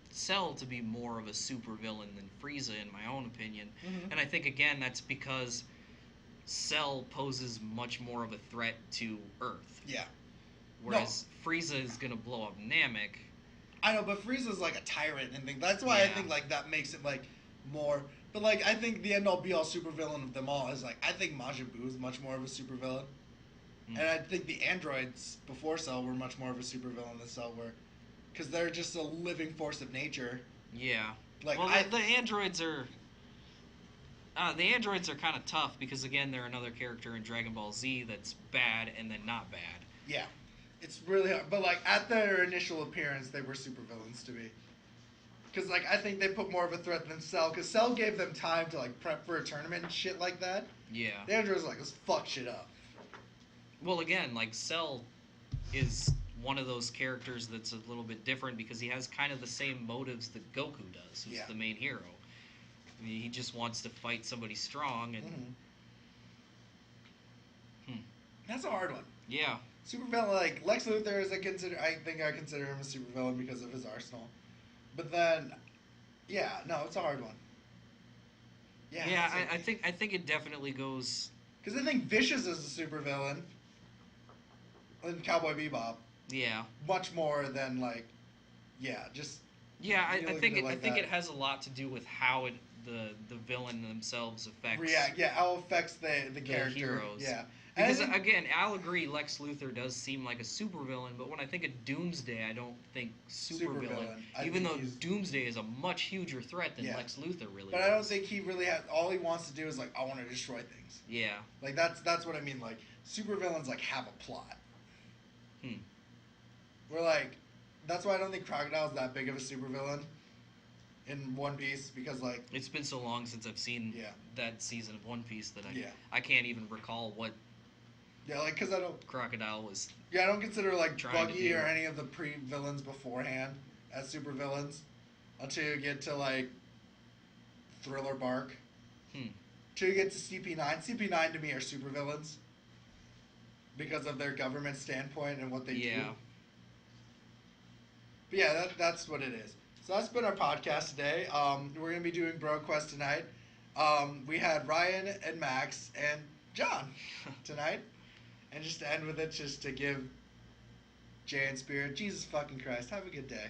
Cell to be more of a supervillain than Frieza, in my own opinion. Mhm. And I think, again, that's because Cell poses much more of a threat to Earth. Yeah. Whereas Frieza is going to blow up Namek. I know, but Frieza's like a tyrant and things. That's why I Yeah. think like that makes it like more. But like I think the end all be all supervillain of them all is like I think Majin Buu is much more of a supervillain, Mm. and I think the androids before Cell were much more of a supervillain than Cell were, because they're just a living force of nature. Yeah. Like Well, the androids are... the androids are kind of tough because, again, they're another character in Dragon Ball Z that's bad and then not bad. yeah, it's really hard. But like at their initial appearance, they were supervillains to me. Because like I think they put more of a threat than Cell, because Cell gave them time to like prep for a tournament and shit like that. Yeah. The androids like let's fuck shit up. Well, again, like, Cell is one of those characters that's a little bit different because he has kind of the same motives that Goku does, who's Yeah. the main hero. I mean, he just wants to fight somebody strong, and That's a hard one. yeah. Supervillain, like Lex Luthor is I think I consider him a supervillain because of his arsenal. But then, yeah, no, it's a hard one. Yeah, I think it definitely goes... Because I think Vicious is a supervillain in Cowboy Bebop Yeah. much more than like, yeah, just Yeah, You I look think at it like I think that. it has a lot to do with how the villain themselves affects react. Yeah, how it affects the character. heroes. Yeah, and I Because think- again, I'll agree. Lex Luthor does seem like a supervillain, but when I think of Doomsday, I don't think supervillain. I Even think though he's- Doomsday is a much huger threat than Yeah. Lex Luthor really. But I don't is. think he really has. All he wants to do is like, I want to destroy things. Yeah. Like that's what I mean. Like supervillains like have a plot. Hmm. We're like, that's why I don't think Crocodile's that big of a supervillain in One Piece because like It's been so long since I've seen Yeah. that season of One Piece that Yeah. I can't even recall what yeah like because I don't Crocodile was. I don't consider like Trying to Buggy do. or any of the pre-villains beforehand as supervillains until you get to like Thriller Bark. Hmm. Till you get to CP9. CP9 to me are supervillains because of their government standpoint and what they do. Yeah. But yeah, that's what it is. So that's been our podcast today. We're gonna be doing Bro Quest tonight. We had Ryan and Max and John tonight, and just to end with it, just to give Jay and Spirit, Jesus fucking Christ, have a good day.